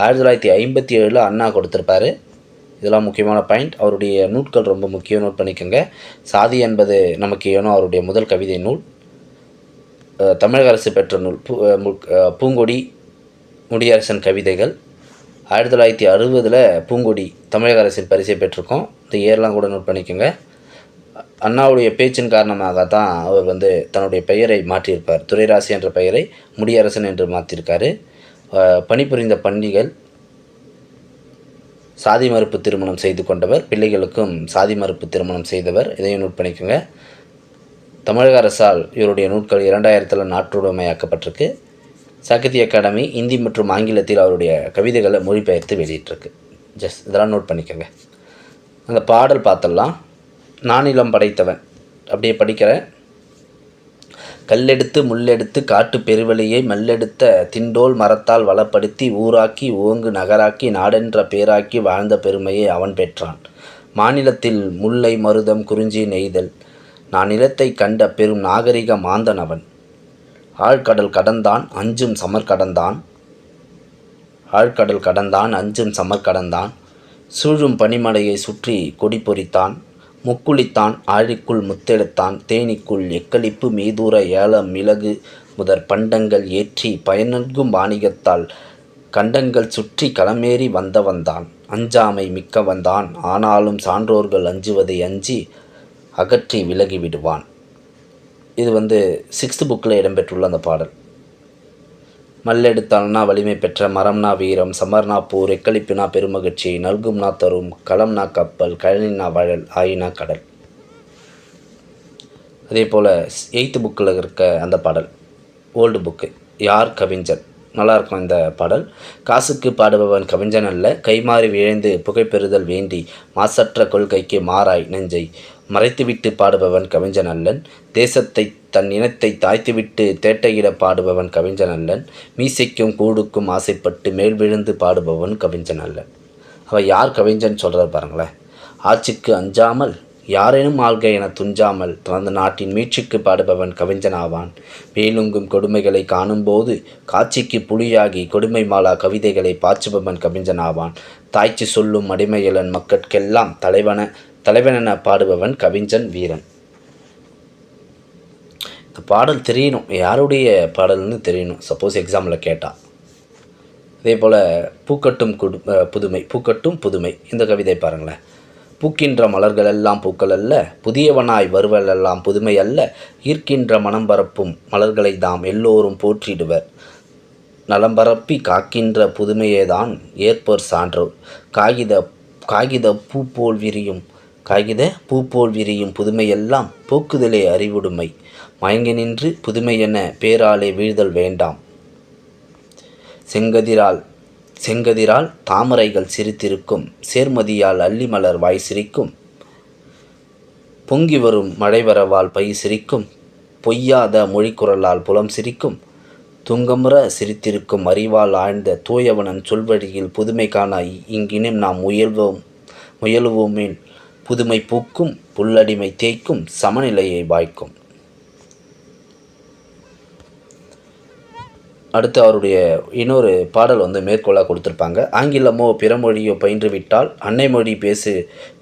1957 அண்ணா கொடுத்துருப்பாரு. இதெல்லாம் முக்கியமான பாயிண்ட். அவருடைய நூட்கள் ரொம்ப முக்கியம், நோட் பண்ணிக்கோங்க. சாதி என்பது நமக்கு ஏனோ அவருடைய முதல் கவிதை நூல். தமிழக அரசு பெற்ற நூல் பூங்கொடி, முடியரசன் கவிதைகள். 1960 பூங்கொடி தமிழக அரசின் பரிசை பெற்றிருக்கோம். இந்த இயர்லாம் கூட நோட் பண்ணிக்கோங்க. அண்ணாவுடைய பேச்சின் காரணமாக தான் அவர் தன்னுடைய பெயரை மாற்றியிருப்பார். துரைராசு என்ற பெயரை முடியரசன் என்று மாற்றியிருக்காரு. பணிபுரிந்த பண்டிகள் சாதி மறுப்பு திருமணம் செய்து கொண்டவர். பிள்ளைகளுக்கும் சாதி மறுப்பு திருமணம் செய்தவர். இதையும் நோட் பண்ணிக்கோங்க. தமிழக அரசால் இவருடைய நூட்கள் 2000 நாட்டுடைமையாக்கப்பட்டிருக்கு. சாகித்ய அகாடமி இந்தி மற்றும் ஆங்கிலத்தில் அவருடைய கவிதைகளை மொழிபெயர்த்து வெளியிட்டிருக்கு. இதெல்லாம் நோட் பண்ணிக்கோங்க. அந்த பாடல் பார்த்துடலாம். நானிலம் படைத்தவன். அப்படியே படிக்கிறேன். கல்லெடுத்து முள்ளெடுத்து காட்டு பெருவழியை மல்லெடுத்த திண்டோல் மரத்தால் வளப்படுத்தி ஊராக்கி ஓங்கு நகராக்கி நாடென்ற பேராக்கி வாழ்ந்த பெருமையை அவன் பெற்றான். மாநிலத்தில் முல்லை மருதம் குறிஞ்சி நெய்தல் நான் நிலத்தை கண்ட பெரும் நாகரிக மாந்தன் அவன். ஆழ்கடல் கடந்தான் அஞ்சும் சமர்கடந்தான். ஆழ்கடல் கடந்தான் அஞ்சும் சமர்கடந்தான். சூழும் பனிமலையை சுற்றி கொடி பொறித்தான். முக்குளித்தான் ஆழிக்குள் முத்தெடுத்தான். தேனிக்குள் எக்களிப்பு மீதூர ஏலம் மிளகு முதற் பண்டங்கள் ஏற்றி பயனல்கும் வாணிகத்தால் கண்டங்கள் சுற்றி களமேறி வந்தவன்தான். அஞ்சாமை மிக்கவன்தான். ஆனாலும் சான்றோர்கள் அஞ்சுவதை அஞ்சி அகற்றி விலகிவிடுவான். இது 6th புக்கில் இடம்பெற்றுள்ள அந்த பாடல். மல்லெடுத்தால்னா வலிமை பெற்ற, மரம்னா வீரம், சமர்னா போர், எக்களிப்பினா பெருமகிழ்ச்சி, நல்கும்னா தரும், களம்னா கப்பல், கழனினா வழல், ஆயினா கடல். அதே போல் 8th புக்கில் இருக்க அந்த பாடல். Old book. யார் கவிஞன்? நல்லாயிருக்கும் இந்த பாடல். காசுக்கு பாடுபவன் கவிஞன் அல்ல, கைமாறி விழைந்து புகைப்பெறுதல் வேண்டி மாசற்ற கொள்கைக்கு மாறாய் நெஞ்சை மறைத்துவிட்டு பாடுபவன் கவிஞன் அல்லன். தேசத்தை தன் இனத்தை தாய்த்துவிட்டு தேட்டையிட பாடுபவன் கவிஞன் அல்லன். மீசைக்கும் கூடுக்கும் ஆசைப்பட்டு மேல் விழுந்து பாடுபவன் கவிஞன் அல்லன். அவள் யார் கவிஞன் சொல்கிறார் பாருங்களேன். ஆட்சிக்கு அஞ்சாமல் யாரேனும் ஆள்க என துஞ்சாமல் தனது நாட்டின் மீட்சிக்கு பாடுபவன் கவிஞன் ஆவான். வேலுங்கும் கொடுமைகளை காணும்போது காட்சிக்கு புலியாகி கொடுமை மாலா கவிதைகளை பாய்ச்சுபவன் கவிஞன் ஆவான். தாய்ச்சி சொல்லும் அடிமையலன் மக்கட்கெல்லாம் தலைவனென பாடுபவன் கவிஞன் வீரன். இந்த பாடல் தெரியணும், யாருடைய பாடல்னு தெரியணும், சப்போஸ் எக்ஸாமில் கேட்டால். அதே போல் பூக்கட்டும் புதுமை இந்த கவிதை பாருங்களேன். பூக்கின்ற மலர்கள் எல்லாம் பூக்கள் அல்ல, புதியவனாய் வருவலெல்லாம் புதுமை அல்ல, ஈர்க்கின்ற மனம் பரப்பும் மலர்களை தாம் எல்லோரும் போற்றிடுவர். நலம்பரப்பி காக்கின்ற புதுமையேதான் ஏற்போர் சான்றோர். காகித பூ போல் விரியும் புதுமையெல்லாம் போக்குதலே அறிவுடைமை. மயங்கி நின்று புதுமை என பேராலே வீழ்தல் வேண்டாம். செங்கதிரால் தாமரைகள் சிரித்திருக்கும், சேர்மதியால் அல்லிமலர் வாய் சிரிக்கும், பொங்கி வரும் மழைவரவால் பை சிரிக்கும், பொய்யாத மொழிக்குரலால் புலம் சிரிக்கும், துங்கமுற சிரித்திருக்கும் அறிவால் ஆழ்ந்த தூயவனன் சொல்வழியில் புதுமை காண இங்கினும் நாம் முயலுவோமேல் புதுமை பூக்கும், புல்லடிமை தேய்க்கும், சமநிலையை வாய்க்கும். அடுத்து அவருடைய இன்னொரு பாடல் மேற்கோளாக கொடுத்துருப்பாங்க. ஆங்கிலமோ பிறமொழியோ பயின்றுவிட்டால் அன்னை மொழி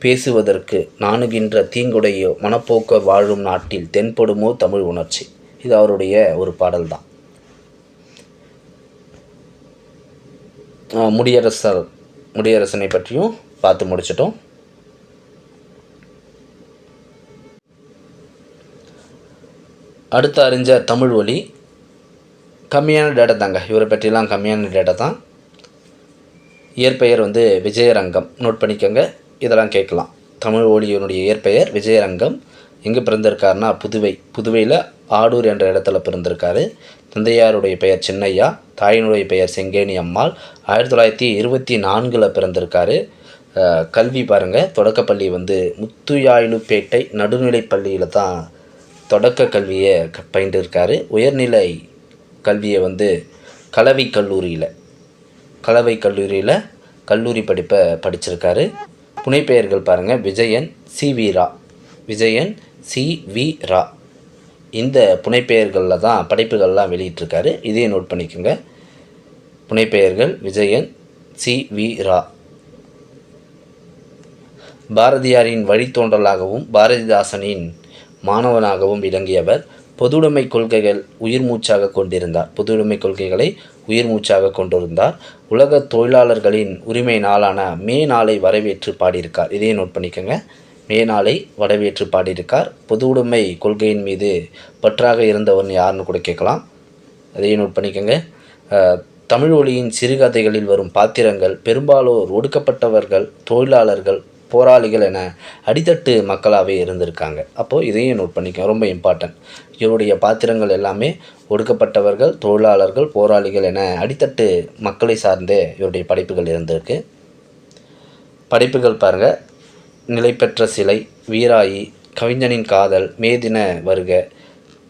பேசுவதற்கு நாணுகின்ற தீங்குடையோ மனப்போக்க வாழும் நாட்டில் தென்படுமோ தமிழ் உணர்ச்சி. இது அவருடைய ஒரு பாடல் தான். முடியரசனை பற்றியும் பார்த்து முடிச்சிட்டோம். அடுத்த அறிஞர் தமிழ் ஒலி. கம்மியான டேட்டா தாங்க, இவரை பற்றிலாம் கம்மியான டேட்டா தான். இயற்பெயர் விஜயரங்கம், நோட் பண்ணிக்கோங்க, இதெல்லாம் கேட்கலாம். தமிழ் ஒலியினுடைய இயற்பெயர் விஜயரங்கம். எங்கே பிறந்திருக்காருனா புதுவையில் ஆடூர் என்ற இடத்துல பிறந்திருக்காரு. தந்தையாருடைய பெயர் சின்னையா, தாயினுடைய பெயர் செங்கேணி அம்மாள். 1924 பிறந்திருக்காரு. கல்வி பாருங்கள், தொடக்கப்பள்ளி முத்துயாயிலுப்பேட்டை நடுநிலைப் பள்ளியில் தான் தொடக்க கல்வியை பயின்றிருக்காரு. உயர்நிலை கல்வியை கலவை கல்லூரியில் கல்லூரி படிப்பை படிச்சிருக்காரு. புனைப்பெயர்கள் பாருங்கள், விஜயன் சி வி ரா. இந்த புனைப்பெயர்களில் தான் படைப்புகள்லாம் வெளியிட்டிருக்காரு. இதையும் நோட் பண்ணிக்கோங்க. புனைப்பெயர்கள் விஜயன் சி வி ரா. பாரதியாரின் வழித்தோன்றலாகவும் பாரதிதாசனின் மாணவனாகவும் விளங்கியவர். பொதுவுடைமை கொள்கைகளை உயிர் மூச்சாக கொண்டிருந்தார். உலக தொழிலாளர்களின் உரிமை நாளான மே நாளை வரவேற்று பாடியிருக்கார். இதையும் நோட் பண்ணிக்கோங்க. மே நாளை வரவேற்று பாடியிருக்கார். பொதுவுடைமை கொள்கையின் மீது பற்றாக இருந்தவன் யாருன்னு கூட கேட்கலாம். அதையும் நோட் பண்ணிக்கோங்க. தமிழ் ஒலியின் சிறுகதைகளில் வரும் பாத்திரங்கள் பெரும்பாலோர் ஒடுக்கப்பட்டவர்கள், தொழிலாளர்கள், போராளிகள் என அடித்தட்டு மக்களாகவே இருந்திருக்காங்க. அப்போது இதையும் நோட் பண்ணிக்கோங்க, ரொம்ப இம்பார்ட்டன்ட். இவருடைய பாத்திரங்கள் எல்லாமே ஒடுக்கப்பட்டவர்கள், தொழிலாளர்கள், போராளிகள் என அடித்தட்டு மக்களை சார்ந்தே இவருடைய படைப்புகள் இருந்திருக்கு. படைப்புகள் பாருங்கள், நிலைபெற்ற சிலை, வீராயி, கவிஞனின் காதல், மேதின வருக,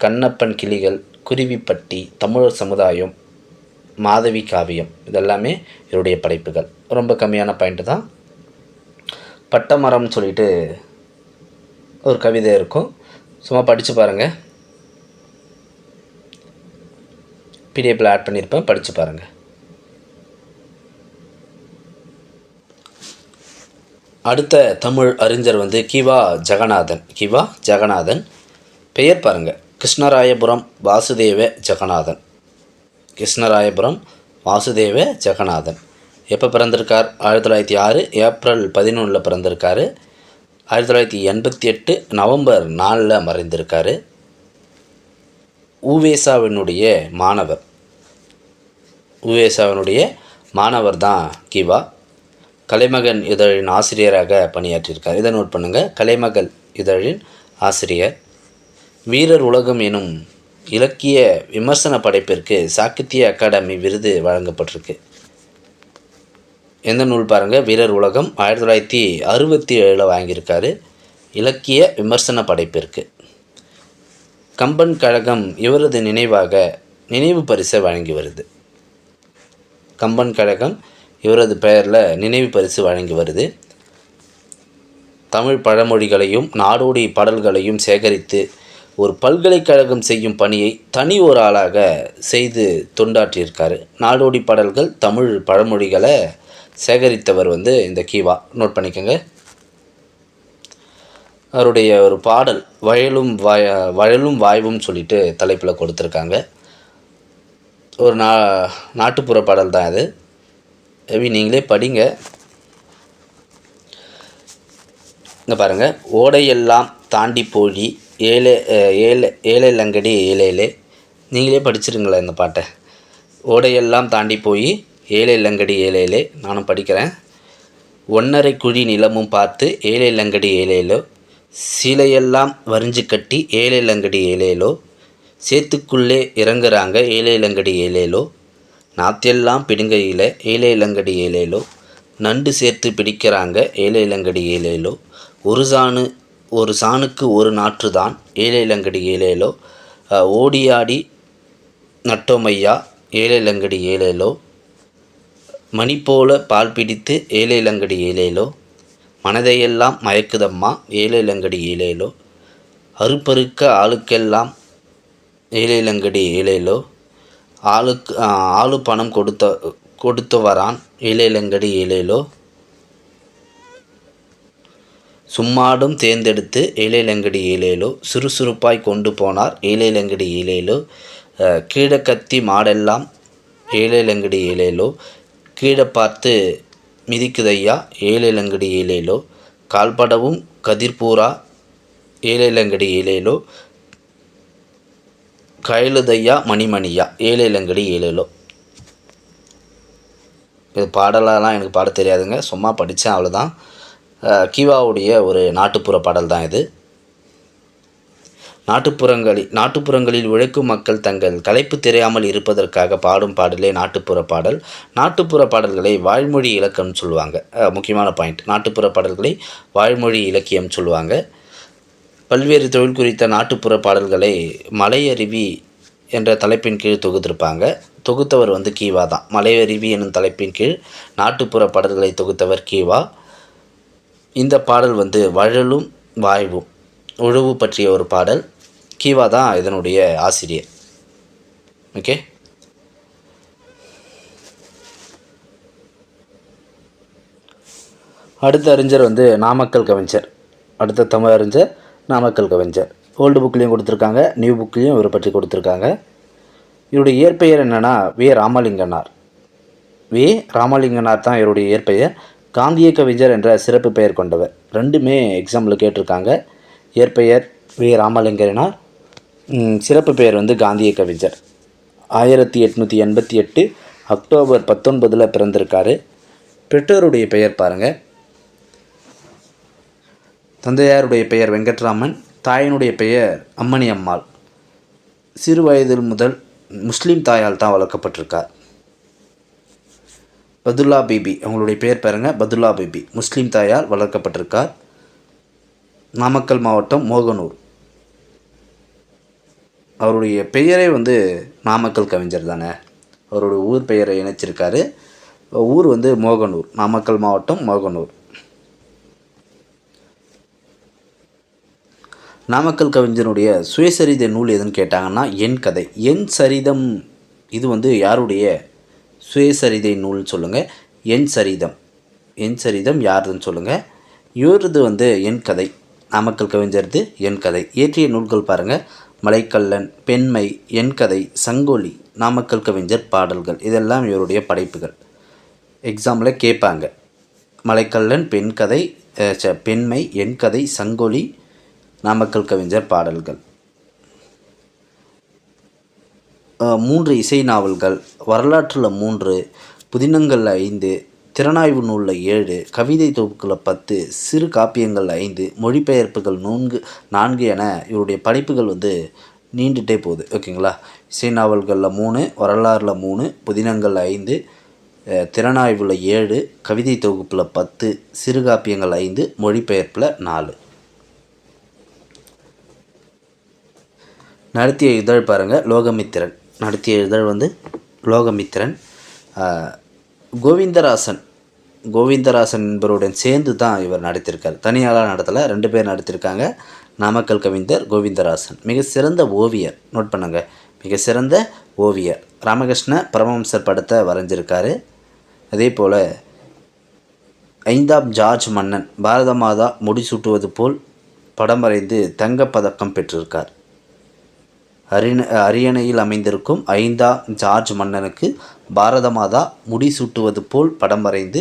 கண்ணப்பன் கிளிகள், குருவிப்பட்டி, தமிழர் சமுதாயம், மாதவி காவியம், இதெல்லாமே இவருடைய படைப்புகள். ரொம்ப கம்மியான பாயிண்ட்டு தான். பட்டமரம் சொல்லிட்டு ஒரு கவிதை இருக்கும், சும்மா படித்து பாருங்கள். பிடிஎஃப்பில் ஆட் பண்ணியிருப்பேன், படித்து பாருங்கள். அடுத்த தமிழ் அறிஞர் கிவா ஜெகநாதன். பெயர் பாருங்கள், கிருஷ்ணராயபுரம் வாசுதேவ ஜெகநாதன். எப்போ பிறந்திருக்கார்? 1906 ஏப்ரல் 11 பிறந்திருக்காரு. 1988 நவம்பர் 4 மறைந்திருக்காரு. உவேசாவினுடைய மாணவர் தான் கிவா. கலைமகன் இதழின் ஆசிரியராக பணியாற்றியிருக்கார். இதை நோட் பண்ணுங்கள், கலைமகள் இதழின் ஆசிரியர். வீரர் உலகம் எனும் இலக்கிய விமர்சன படைப்பிற்கு சாகித்ய அகாடமி விருது வழங்கப்பட்டிருக்கு. எந்த நூல் பாருங்கள், வீரர் உலகம் 1967 வாங்கியிருக்காரு. இலக்கிய விமர்சன படைப்பிற்கு. கம்பன் கழகம் இவரது நினைவாக நினைவு பரிசை வழங்கி வருது. கம்பன் கழகம் இவரது பெயரில் நினைவு பரிசு வழங்கி வருது. தமிழ் பழமொழிகளையும் நாடோடி பாடல்களையும் சேகரித்து ஒரு பல்கலைக்கழகம் செய்யும் பணியை தனி ஒரு ஆளாக செய்து தொண்டாற்றியிருக்காரு. நாடோடி பாடல்கள், தமிழ் பழமொழிகளை சேகரித்தவர் இந்த கீவா. நோட் பண்ணிக்கோங்க. அவருடைய ஒரு பாடல் வயலும் வாய்வும் சொல்லிட்டு தலைப்பில் கொடுத்துருக்காங்க. ஒரு நாட்டுப்புற பாடல் தான் அது. நீங்களே படிங்க. இங்கே பாருங்கள், ஓடையெல்லாம் தாண்டி போழி ஏழை லங்கடி ஏழேலே. நீங்களே படிச்சிருங்களேன் இந்த பாட்டை. ஓடையெல்லாம் தாண்டி போய் ஏழை லங்கடி ஏழேலே. நானும் படிக்கிறேன். ஒன்னரை குழி நிலமும் பார்த்து ஏழை லங்கடி ஏழேலோ, சீலையெல்லாம் வரிஞ்சு கட்டி ஏழை லங்கடி ஏழேலோ, சேத்துக்குள்ளே இறங்குறாங்க ஏழை லங்கடி ஏழேலோ, நாத்தெல்லாம் பிடுங்கையில் ஏழை லங்கடி ஏழேலோ, நண்டு சேர்த்து பிடிக்கிறாங்க ஏழை லங்கடி ஏழேலோ, ஒரு சாணுக்கு ஒரு நாற்று தான் ஏழை லங்கடி ஏழேலோ, ஓடியாடி நட்டோமையா ஏழை லங்கடி ஏழேலோ, மணி போல பால் பிடித்து ஏழை லங்கடி ஏழேலோ, மனதையெல்லாம் மயக்குதம்மா ஏழை லங்கடி ஏழேலோ, அறுப்பறுக்க ஆளுக்கெல்லாம் ஏழை லங்கடி ஏழேலோ, ஆளு பணம் கொடுத்து வரான் ஏழை லங்கடி ஏழேலோ, சும்மாடும் தேர்ந்தெடுத்து ஏழை லங்கடி ஏழேலோ, சுறுசுறுப்பாய் கொண்டு போனார் ஏழை லங்கடி ஏழேலோ, கீழக்கத்தி மாடெல்லாம் ஏழை லங்கடி ஏழேலோ, கீழே பார்த்து மிதிக்குதையா ஏழை லங்கடி ஏழேலோ, கால்படவும் கதிர்பூரா ஏழை லங்கடி ஏழேலோ, கயலுதையா மணிமணியா ஏழை லங்கடி ஏழேலோ. இது பாடலாம் எனக்கு பாட தெரியாதுங்க, சும்மா படித்தேன் அவ்வளோதான். கீவாவுடைய ஒரு நாட்டுப்புற பாடல் தான் இது. நாட்டுப்புறங்களில் உழைக்கும் மக்கள் தங்கள் களைப்பு தெரியாமல் இருப்பதற்காக பாடும் பாடலே நாட்டுப்புற பாடல். நாட்டுப்புற பாடல்களை வாய்மொழி இலக்கியம் சொல்லுவாங்க. முக்கியமான பாயிண்ட், நாட்டுப்புற பாடல்களை வாய்மொழி இலக்கியம் சொல்லுவாங்க. பல்வேறு தொழில் குறித்த நாட்டுப்புற பாடல்களை மலையருவி என்ற தலைப்பின் கீழ் தொகுத்திருப்பாங்க. தொகுத்தவர் கீவா தான். மலையருவி எனும் தலைப்பின் கீழ் நாட்டுப்புற பாடல்களை தொகுத்தவர் கீவா. இந்த பாடல் வழலும் வாய்வும் உழவு பற்றிய ஒரு பாடல். கீவா தான் இதனுடைய ஆசிரியர். ஓகே, அடுத்த அறிஞர் நாமக்கல் கவிஞர். அடுத்த தமிழ் அறிஞர் நாமக்கல் கவிஞர். ஓல்டு புக்லேயும் கொடுத்துருக்காங்க, நியூ புக்லேயும் இவரை பற்றி கொடுத்துருக்காங்க. இவருடைய இயற்பெயர் என்னென்னா வே. ராமலிங்கனார். வே. ராமலிங்கனார் தான் இவருடைய இயற்பெயர். காந்திய கவிஞர் என்ற சிறப்பு பெயர் கொண்டவர். ரெண்டுமே எக்ஸாம்பிள் கேட்டிருக்காங்க. இயற்பெயர் வே. ராமலிங்கனார், சிறப்பு பெயர் காந்திய கவிஞர். 1888 அக்டோபர் 19 பிறந்திருக்காரு. பெற்றோருடைய பெயர் பாருங்கள். தந்தையாருடைய பெயர் வெங்கட்ராமன், தாயினுடைய பெயர் அம்மணி அம்மாள். சிறு வயதில் முதல் முஸ்லீம் தாயால் தான் வளர்க்கப்பட்டிருக்கார். பதுல்லா பிபி, அவங்களுடைய பெயர் பாருங்கள், பதுல்லா பிபி, முஸ்லீம் தாயால் வளர்க்கப்பட்டிருக்கார். நாமக்கல் மாவட்டம் மோகனூர். அவருடைய பெயரே நாமக்கல் கவிஞர் தானே. அவருடைய ஊர் பெயரை இணைச்சிருக்காரு. ஊர் மோகனூர், நாமக்கல் மாவட்டம் மோகனூர். நாமக்கல் கவிஞனுடைய சுயசரிதை நூல் எதுன்னு கேட்டாங்கன்னா என் கதை. என் சரிதம் இது யாருடைய சுயசரிதை நூல்னு சொல்லுங்கள். என் சரிதம் யாருதுன்னு சொல்லுங்கள். இவரது என் கதை. நாமக்கல் கவிஞரது என் கதை. இயற்றிய நூல்கள் பாருங்கள்: மலைக்கல்லன், பெண்மை, என் கதை, சங்கொலி, நாமக்கல் கவிஞர் பாடல்கள். இதெல்லாம் இவருடைய படைப்புகள். எக்ஸாம்பிள் கேட்பாங்க. மலைக்கல்லன், பெண்மை, என் கதை, சங்கொலி, நாமக்கல் கவிஞர் பாடல்கள். 3 இசை நாவல்கள், வரலாற்றில் 3, புதினங்கள் 5, திறனாய்வு நூலில் 7, கவிதை தொகுப்புகளில் 10, சிறு காப்பியங்கள் 5, மொழிபெயர்ப்புகள் 4 என இவருடைய படைப்புகள் நீண்டுகிட்டே போகுது. ஓகேங்களா. இசை நாவல்களில் 3, வரலாறில் 3, புதினங்கள் 5, திறனாய்வில் 7, கவிதை தொகுப்பில் 10, சிறுகாப்பியங்கள் 5, மொழிபெயர்ப்பில் 4. நடத்திய இதழ் பாருங்கள், லோகமித்திரன். நடத்திய இதழ் லோகமித்திரன். கோவிந்தராசன் என்பவருடன் சேர்ந்து தான் இவர் நடத்தியிருக்கார். தனியாளாக நடத்தலை, 2 பேர் நடத்தியிருக்காங்க. நாமக்கல் கவிஞர் கோவிந்தராசன். மிக சிறந்த ஓவியர். நோட் பண்ணுங்க, மிக சிறந்த ஓவியர். ராமகிருஷ்ண பரமஹம்சர் படத்தை வரைஞ்சிருக்காரு. அதே போல் 5ஆம் ஜார்ஜ் மன்னன் பாரத மாதா முடிசூட்டுவது போல் படம் வரைந்து தங்கப்பதக்கம் பெற்றிருக்கார். அரியணையில் அமைந்திருக்கும் 5ஆம் ஜார்ஜ் மன்னனுக்கு பாரத மாதா முடிசூட்டுவது போல் படம் வரைந்து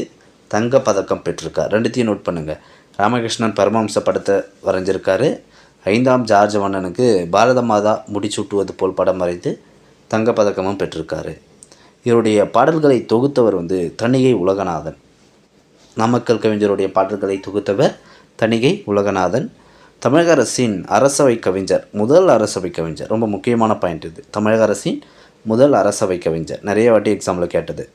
தங்கப்பதக்கம் பெற்றிருக்கார். 2த்தையும் நோட் பண்ணுங்கள். ராமகிருஷ்ணன் பரமஹம்ச படத்தை வரைஞ்சிருக்காரு. 5ஆம் ஜார்ஜ் மன்னனுக்கு பாரத மாதா முடிசூட்டுவது போல் படம் வரைந்து தங்கப்பதக்கமும் பெற்றிருக்காரு. இவருடைய பாடல்களை தொகுத்தவர் தணிகை உலகநாதன். நாமக்கல் கவிஞருடைய பாடல்களை தொகுத்தவர் தணிகை உலகநாதன். தமிழக அரசின் அரசவை கவிஞர், முதல் அரசவை கவிஞர். ரொம்ப முக்கியமான பாயிண்ட் இது. தமிழக அரசின் முதல் அரசவை கவிஞர். நிறைய வாட்டி எக்ஸாம்பிள் கேட்டது.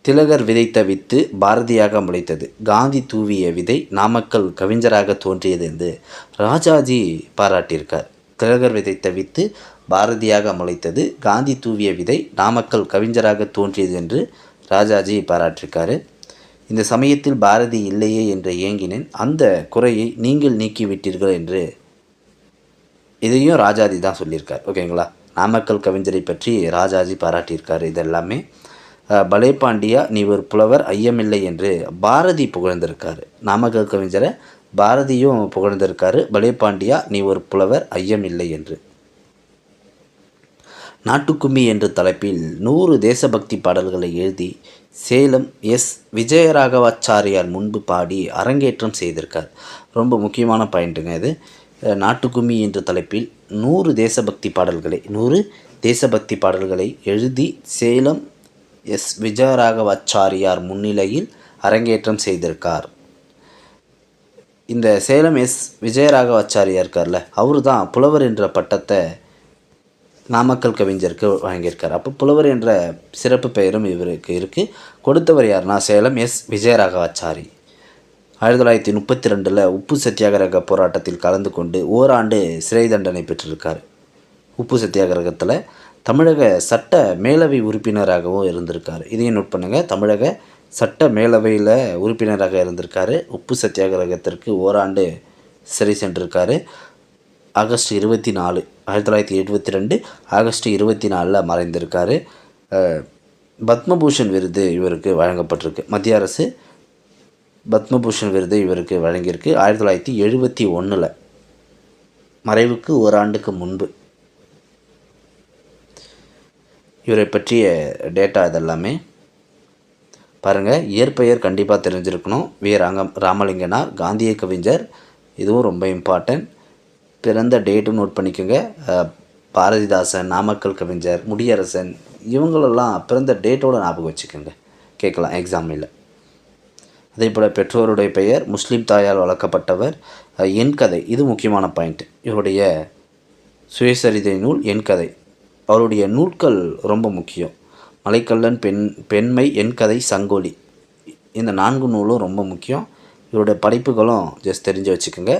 திலகர் விதைத்த வித்து பாரதியாக முளைத்தது, காந்தி தூவிய விதை நாமக்கல் கவிஞராக தோன்றியது என்று ராஜாஜி பாராட்டியிருக்கார். திலகர் விதைத்த வித்து பாரதியாக முளைத்தது, காந்தி தூவிய விதை நாமக்கல் கவிஞராக தோன்றியது என்று ராஜாஜி பாராட்டியிருக்காரு. இந்த சமயத்தில் பாரதி இல்லையே என்று ஏங்கினேன், அந்த குறையை நீங்கள் நீக்கிவிட்டீர்கள் என்று இதையும் ராஜாஜி தான் சொல்லியிருக்கார். ஓகேங்களா. நாமக்கல் கவிஞரை பற்றி ராஜாஜி பாராட்டியிருக்கார். இதெல்லாமே பலே பாண்டியா நீ ஒரு புலவர் ஐயமில்லை என்று பாரதி புகழ்ந்திருக்காரு. நாமக்கல் கவிஞரை பாரதியும் புகழ்ந்திருக்காரு. பலே பாண்டியா நீ ஒரு புலவர் ஐயமில்லை என்று. நாட்டுக்கும்மி என்ற தலைப்பில் 100 தேசபக்தி பாடல்களை எழுதி சேலம் எஸ். விஜயராகவாச்சாரியார் முன்பு பாடி அரங்கேற்றம் செய்திருக்கார். ரொம்ப முக்கியமான பாயிண்ட்டுங்க இது. நாட்டுக்கும்மி என்ற தலைப்பில் 100 தேசபக்தி பாடல்களை எழுதி சேலம் எஸ். விஜயராகவாச்சாரியார் முன்னிலையில் அரங்கேற்றம் செய்திருக்கார். இந்த சேலம் எஸ். விஜயராகவாச்சாரியார் இருக்கார்ல, அவரு தான் புலவர் என்ற பட்டத்தை நாமக்கல் கவிஞருக்கு வழங்கியிருக்கார். அப்போ புலவர் என்ற சிறப்பு பெயரும் இவருக்கு இருக்குது. கொடுத்தவர் யாருன்னா சேலம் எஸ். விஜயராகவாச்சாரி. 1932 உப்பு சத்தியாகிரக போராட்டத்தில் கலந்து கொண்டு ஓராண்டு சிறை தண்டனை பெற்றிருக்கார். உப்பு சத்தியாகிரகத்தில் தமிழக சட்ட மேலவை உறுப்பினராகவும் இருந்திருக்கார். இதையும் நோட் பண்ணுங்கள். தமிழக சட்ட மேலவையில் உறுப்பினராக இருந்திருக்காரு. உப்பு சத்தியாகிரகத்திற்கு ஓராண்டு சிறை சென்றிருக்காரு. ஆகஸ்ட் 24, 1972 ஆகஸ்ட் 24 மறைந்திருக்காரு. பத்மபூஷன் விருது இவருக்கு வழங்கப்பட்டிருக்கு. மத்திய அரசு பத்மபூஷன் விருது இவருக்கு வழங்கியிருக்கு 1971 மறைவுக்கு ஓராண்டுக்கு முன்பு. இவரை பற்றிய டேட்டா இதெல்லாமே பாருங்கள். இயற்பெயர் கண்டிப்பாக தெரிஞ்சிருக்கணும். வி. ராமலிங்கனார், காந்திய கவிஞர். இதுவும் ரொம்ப இம்பார்ட்டன்ட். பிறந்த டேட்டும் நோட் பண்ணிக்கோங்க. பாரதிதாசன், நாமக்கல் கவிஞர், முடியரசன், இவங்களெல்லாம் பிறந்த டேட்டோடு ஞாபகம் வச்சுக்கோங்க, கேட்கலாம் எக்ஸாமில். அதே போல் பெற்றோருடைய பெயர், முஸ்லீம் தாயால் வளர்க்கப்பட்டவர், என் கதை. இது முக்கியமான பாயிண்ட். இவருடைய சுயசரிதை நூல் என் கதை. அவருடைய நூல்கள் ரொம்ப முக்கியம். மலைக்கல்லன், பெண்மை, என் கதை, சங்கொலி. இந்த 4 நூலும் ரொம்ப முக்கியம். இவருடைய படைப்புகளும் ஜஸ்ட் தெரிஞ்சு வச்சுக்கோங்க.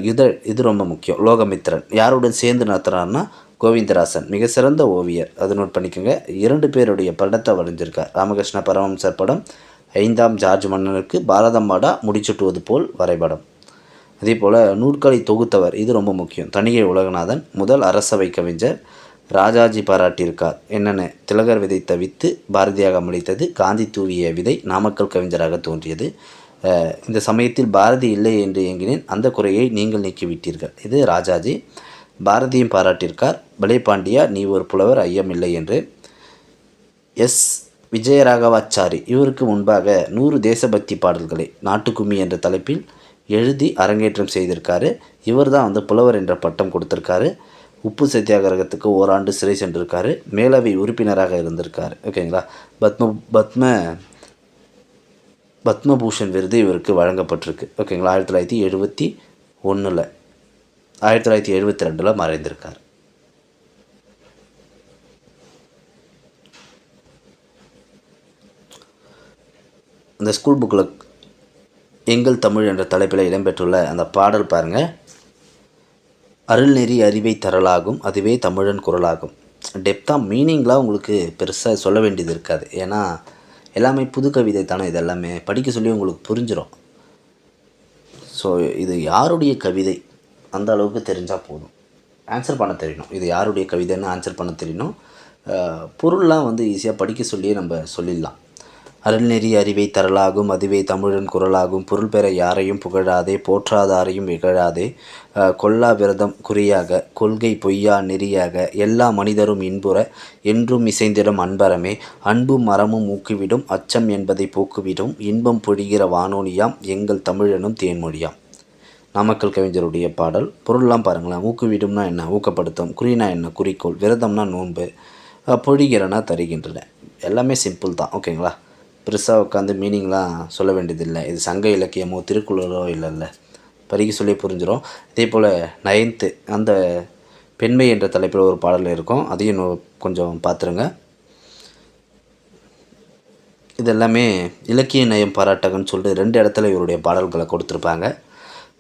இது ரொம்ப முக்கியம். லோகமித்திரன் யாருடன் சேர்ந்து நடத்துகிறாருன்னா கோவிந்தராசன், மிக சிறந்த ஓவியர். அதை நோட் பண்ணிக்கோங்க. 2 பேருடைய படத்தை வரைஞ்சிருக்கார். ராமகிருஷ்ண பரமஹம்சர் படம், 5ஆம் ஜார்ஜ் மன்னனுக்கு பாரத மாதா முடிச்சுட்டுவது போல் வரைபடம். அதே போல் நூல்களை தொகுத்தவர், இது ரொம்ப முக்கியம், தணிகை உலகநாதன், முதல் அரசவை கவிஞர். ராஜாஜி பாராட்டியிருக்கார். என்னென்ன? திலகர் விதைத்த வித்து பாரதியாக முளைத்தது, காந்தி தூவிய விதை நாமக்கல் கவிஞராக தோன்றியது, இந்த சமயத்தில் பாரதி இல்லை என்று ஏங்கினேன், அந்த குறையை நீங்கள் நீக்கிவிட்டீர்கள். இது ராஜாஜி. பாரதியும் பாராட்டியிருக்கார். பலே பாண்டியா நீ ஒரு புலவர் ஐயமில்லை என்று. எஸ். விஜயராகவாச்சாரி இவருக்கு முன்பாக 100 தேசபக்தி பாடல்களை நாட்டுக்கும்மி என்ற தலைப்பில் எழுதி அரங்கேற்றம் செய்திருக்காரு. இவர் தான் புலவர் என்ற பட்டம் கொடுத்துருக்காரு. உப்பு சத்தியாகிரகத்துக்கு ஓராண்டு சிறை சென்றிருக்காரு. மேலவை உறுப்பினராக இருந்திருக்காரு. ஓகேங்களா. பத்மபூஷன் விருது இவருக்கு வழங்கப்பட்டிருக்கு. ஓகேங்களா. 1971 1972 மறைந்திருக்கார். இந்த ஸ்கூல் புக்கில் எங்கள் தமிழ் என்ற தலைப்பில் இடம்பெற்றுள்ள அந்த பாடல் பாருங்கள். அருள்நெறி அறிவை தரலாகும், அதுவே தமிழன் குரலாகும். டெப்த்தாக மீனிங்லாம் உங்களுக்கு பெருசாக சொல்ல வேண்டியது இருக்காது. ஏன்னா எல்லாமே புது கவிதை தானே, இது எல்லாமே படிக்க சொல்லி உங்களுக்கு புரிஞ்சிடும். ஸோ இது யாருடைய கவிதை அந்த அளவுக்கு தெரிஞ்சால் போதும். ஆன்சர் பண்ண தெரியணும், இது யாருடைய கவிதைன்னு ஆன்சர் பண்ண தெரியணும். பொருள்லாம் வந்து ஈஸியாக படிக்க சொல்லியே நம்ம சொல்லிடலாம். அருள்நெறி அறிவை தரலாகும், அதுவே தமிழன் குரலாகும். பொருள் பெற யாரையும் புகழாதே, போற்றாதாரையும் இகழாதே. கொல்லா விரதம் குறியாக, கொள்கை பொய்யா நெறியாக, எல்லா மனிதரும் இன்புற என்றும் இசைந்திடும் அன்பரமே. அன்பும் மரமும் ஊக்குவிடும், அச்சம் என்பதை போக்குவிடும். இன்பம் பொழிகிற வானோலியாம், எங்கள் தமிழனும் தேன்மொழியாம். நாமக்கல் கவிஞருடைய பாடல். பொருள்லாம் பாருங்களேன். ஊக்குவிடும்னா என்ன? ஊக்கப்படுத்தும். குறினா என்ன? குறிக்கோள். விரதம்னா நோன்பு. பொழிகிறனா தருகின்றன. எல்லாமே சிம்பிள் தான். ஓகேங்களா? பெருசாக உட்காந்து மீனிங்லாம் சொல்ல வேண்டியதில்லை. இது சங்க இலக்கியமோ திருக்குறளோ இல்லைல்ல, படிக்க சொல்லி புரிஞ்சிடும். இதே போல் 9th அந்த பெண்மை என்ற தலைப்பில் ஒரு பாடல் இருக்கும், அதையும் கொஞ்சம் பார்த்துருங்க. இதெல்லாமே இலக்கிய நயம் பாராட்டகன்னு சொல்லிட்டு 2 இடத்துல இவருடைய பாடல்களை கொடுத்துருப்பாங்க.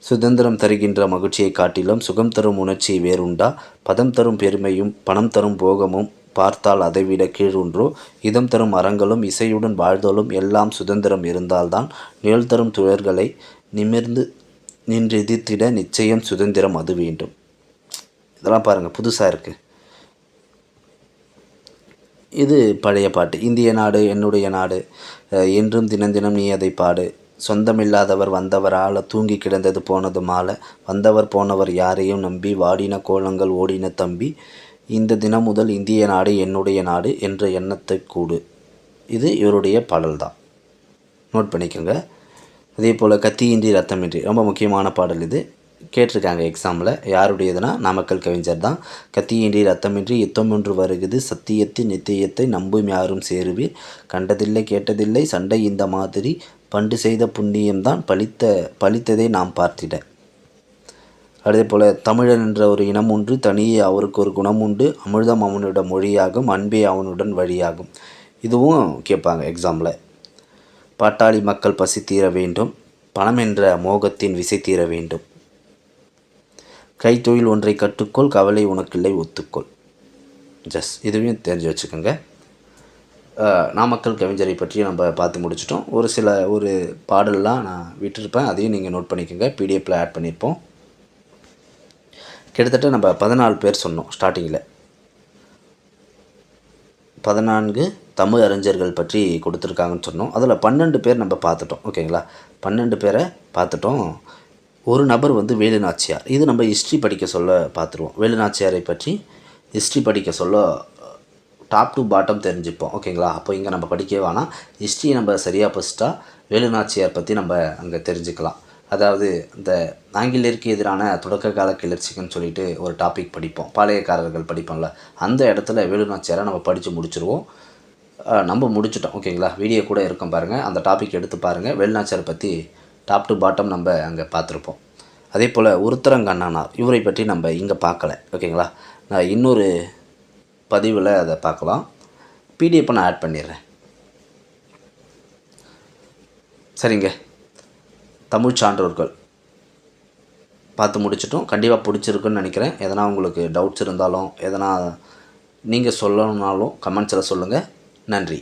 சுதந்திரம் தருகின்ற மகிழ்ச்சியை காட்டிலும் சுகம் தரும் உணர்ச்சி வேறுண்டா, பதம் தரும் பெருமையும் பணம் தரும் போகமும் பார்த்தால் அதைவிட கீழொன்றோ, இதம் தரும் அறங்களும் இசையுடன் வாழ்தலும் எல்லாம் சுதந்திரம் இருந்தால்தான் நிழல் தரும் துயர்களை நிமிர்ந்து நின்று எதிர்த்திட நிச்சயம் சுதந்திரம் அது வேண்டும். இதெல்லாம் பாருங்கள், புதுசாக இருக்குது. இது பழைய பாட்டு. இந்திய நாடு என்னுடைய நாடு, என்றும் தினம் தினம் நீ அதை பாடு. சொந்தமில்லாதவர் வந்தவர் ஆள, தூங்கி கிடந்தது போனது மாலை. வந்தவர் போனவர் யாரையும் நம்பி, வாடின கோலங்கள் ஓடின தம்பி. இந்த தினம் முதல் இந்திய நாடு என்னுடைய நாடு என்ற எண்ணத்தை கூடு. இது இவருடைய பாடல் தான், நோட் பண்ணிக்கோங்க. அதே போல் கத்தியின்றி ரத்தமின்றி, ரொம்ப முக்கியமான பாடல் இது. கேட்டிருக்காங்க எக்ஸாமில். யாருடையதுன்னா நாமக்கல் கவிஞர் தான். கத்தியின்றி ரத்தமின்றி யுத்தம் ஒன்று வருகுது, சத்தியத்தின் நித்தியத்தை நம்பும் யாரும் சேருவீர். கண்டதில்லை கேட்டதில்லை சண்டை இந்த மாதிரி, பண்டு செய்த புண்ணியம்தான் பலித்ததை நாம் பார்த்திட. அதே போல் தமிழன் என்ற ஒரு இனம் உண்டு, தனியே அவருக்கு ஒரு குணம் உண்டு. அமிர்தம் அவனோட மொழியாகும், அன்பே அவனுடன் வழியாகும். இதுவும் கேட்பாங்க எக்ஸாமில். பாட்டாளி மக்கள் பசி தீர வேண்டும், பணம் என்ற மோகத்தின் விசை தீர வேண்டும். கைத்தொழில் ஒன்றை கற்றுக்கொள், கவலை உனக்கில்லை ஒத்துக்கொள். இதுவையும் தெரிஞ்சு வச்சுக்கோங்க. நாமக்கல் கவிஞரை பற்றி நம்ம பார்த்து முடிச்சிட்டோம். ஒரு பாடல்லாம் நான் விட்டுருப்பேன், அதையும் நீங்கள் நோட் பண்ணிக்கோங்க. பிடிஎஃப்பில் ஆட் பண்ணியிருப்போம். கிட்டத்தட்ட நம்ம 14 பேர் சொன்னோம் ஸ்டார்டிங்கில். 14 தமிழ் அறிஞர்கள் பற்றி கொடுத்துருக்காங்கன்னு சொன்னோம். அதில் 12 பேர் நம்ம பார்த்துட்டோம். ஓகேங்களா? 12 பேரை பார்த்துட்டோம். ஒரு நபர் வந்து வேலுநாச்சியார். இது நம்ம ஹிஸ்ட்ரி படிக்க சொல்ல பார்த்துருவோம். வேலுநாச்சியாரை பற்றி ஹிஸ்ட்ரி படிக்க சொல்ல டாப் டு பாட்டம் தெரிஞ்சுப்போம். ஓகேங்களா? அப்போ இங்கே நம்ம படிக்கவே வேணாம். ஹிஸ்ட்ரியை நம்ம சரியாக படிச்சிட்டா வேலுநாச்சியார் பற்றி நம்ம அங்கே தெரிஞ்சுக்கலாம். அதாவது இந்த ஆங்கிலேயருக்கு எதிரான தொடக்க கால கிளர்ச்சிக்குன்னு சொல்லிட்டு ஒரு டாபிக் படிப்போம், பாளையக்காரர்கள் படிப்போம்ல, அந்த இடத்துல வேலுநாச்சியாரை நம்ம படித்து முடிச்சிருவோம். நம்ம முடிச்சிட்டோம். ஓகேங்களா? வீடியோ கூட இருக்கும் பாருங்கள், அந்த டாபிக் எடுத்து பாருங்கள். வேலுநாச்சியாரை பற்றி டாப் டு பாட்டம் நம்ம அங்கே பார்த்துருப்போம். அதே போல் உருத்தரங்கண்ணனார், இவரை பற்றி நம்ம இங்கே பார்க்கல. ஓகேங்களா? நான் இன்னொரு பதிவில் அதை பார்க்கலாம். பிடிஎஃப் நான் ஆட் பண்ணிடுறேன். சரிங்க, தமிழ் சான்றோர்கள் பார்த்து முடிச்சிட்டோம். கண்டிப்பாக பிடிச்சிருக்குன்னு நினைக்கிறேன். எதனா உங்களுக்கு டவுட்ஸ் இருந்தாலும், எதனா நீங்கள் சொல்லணுன்னாலும் கமெண்ட்ஸில் சொல்லுங்கள். நன்றி.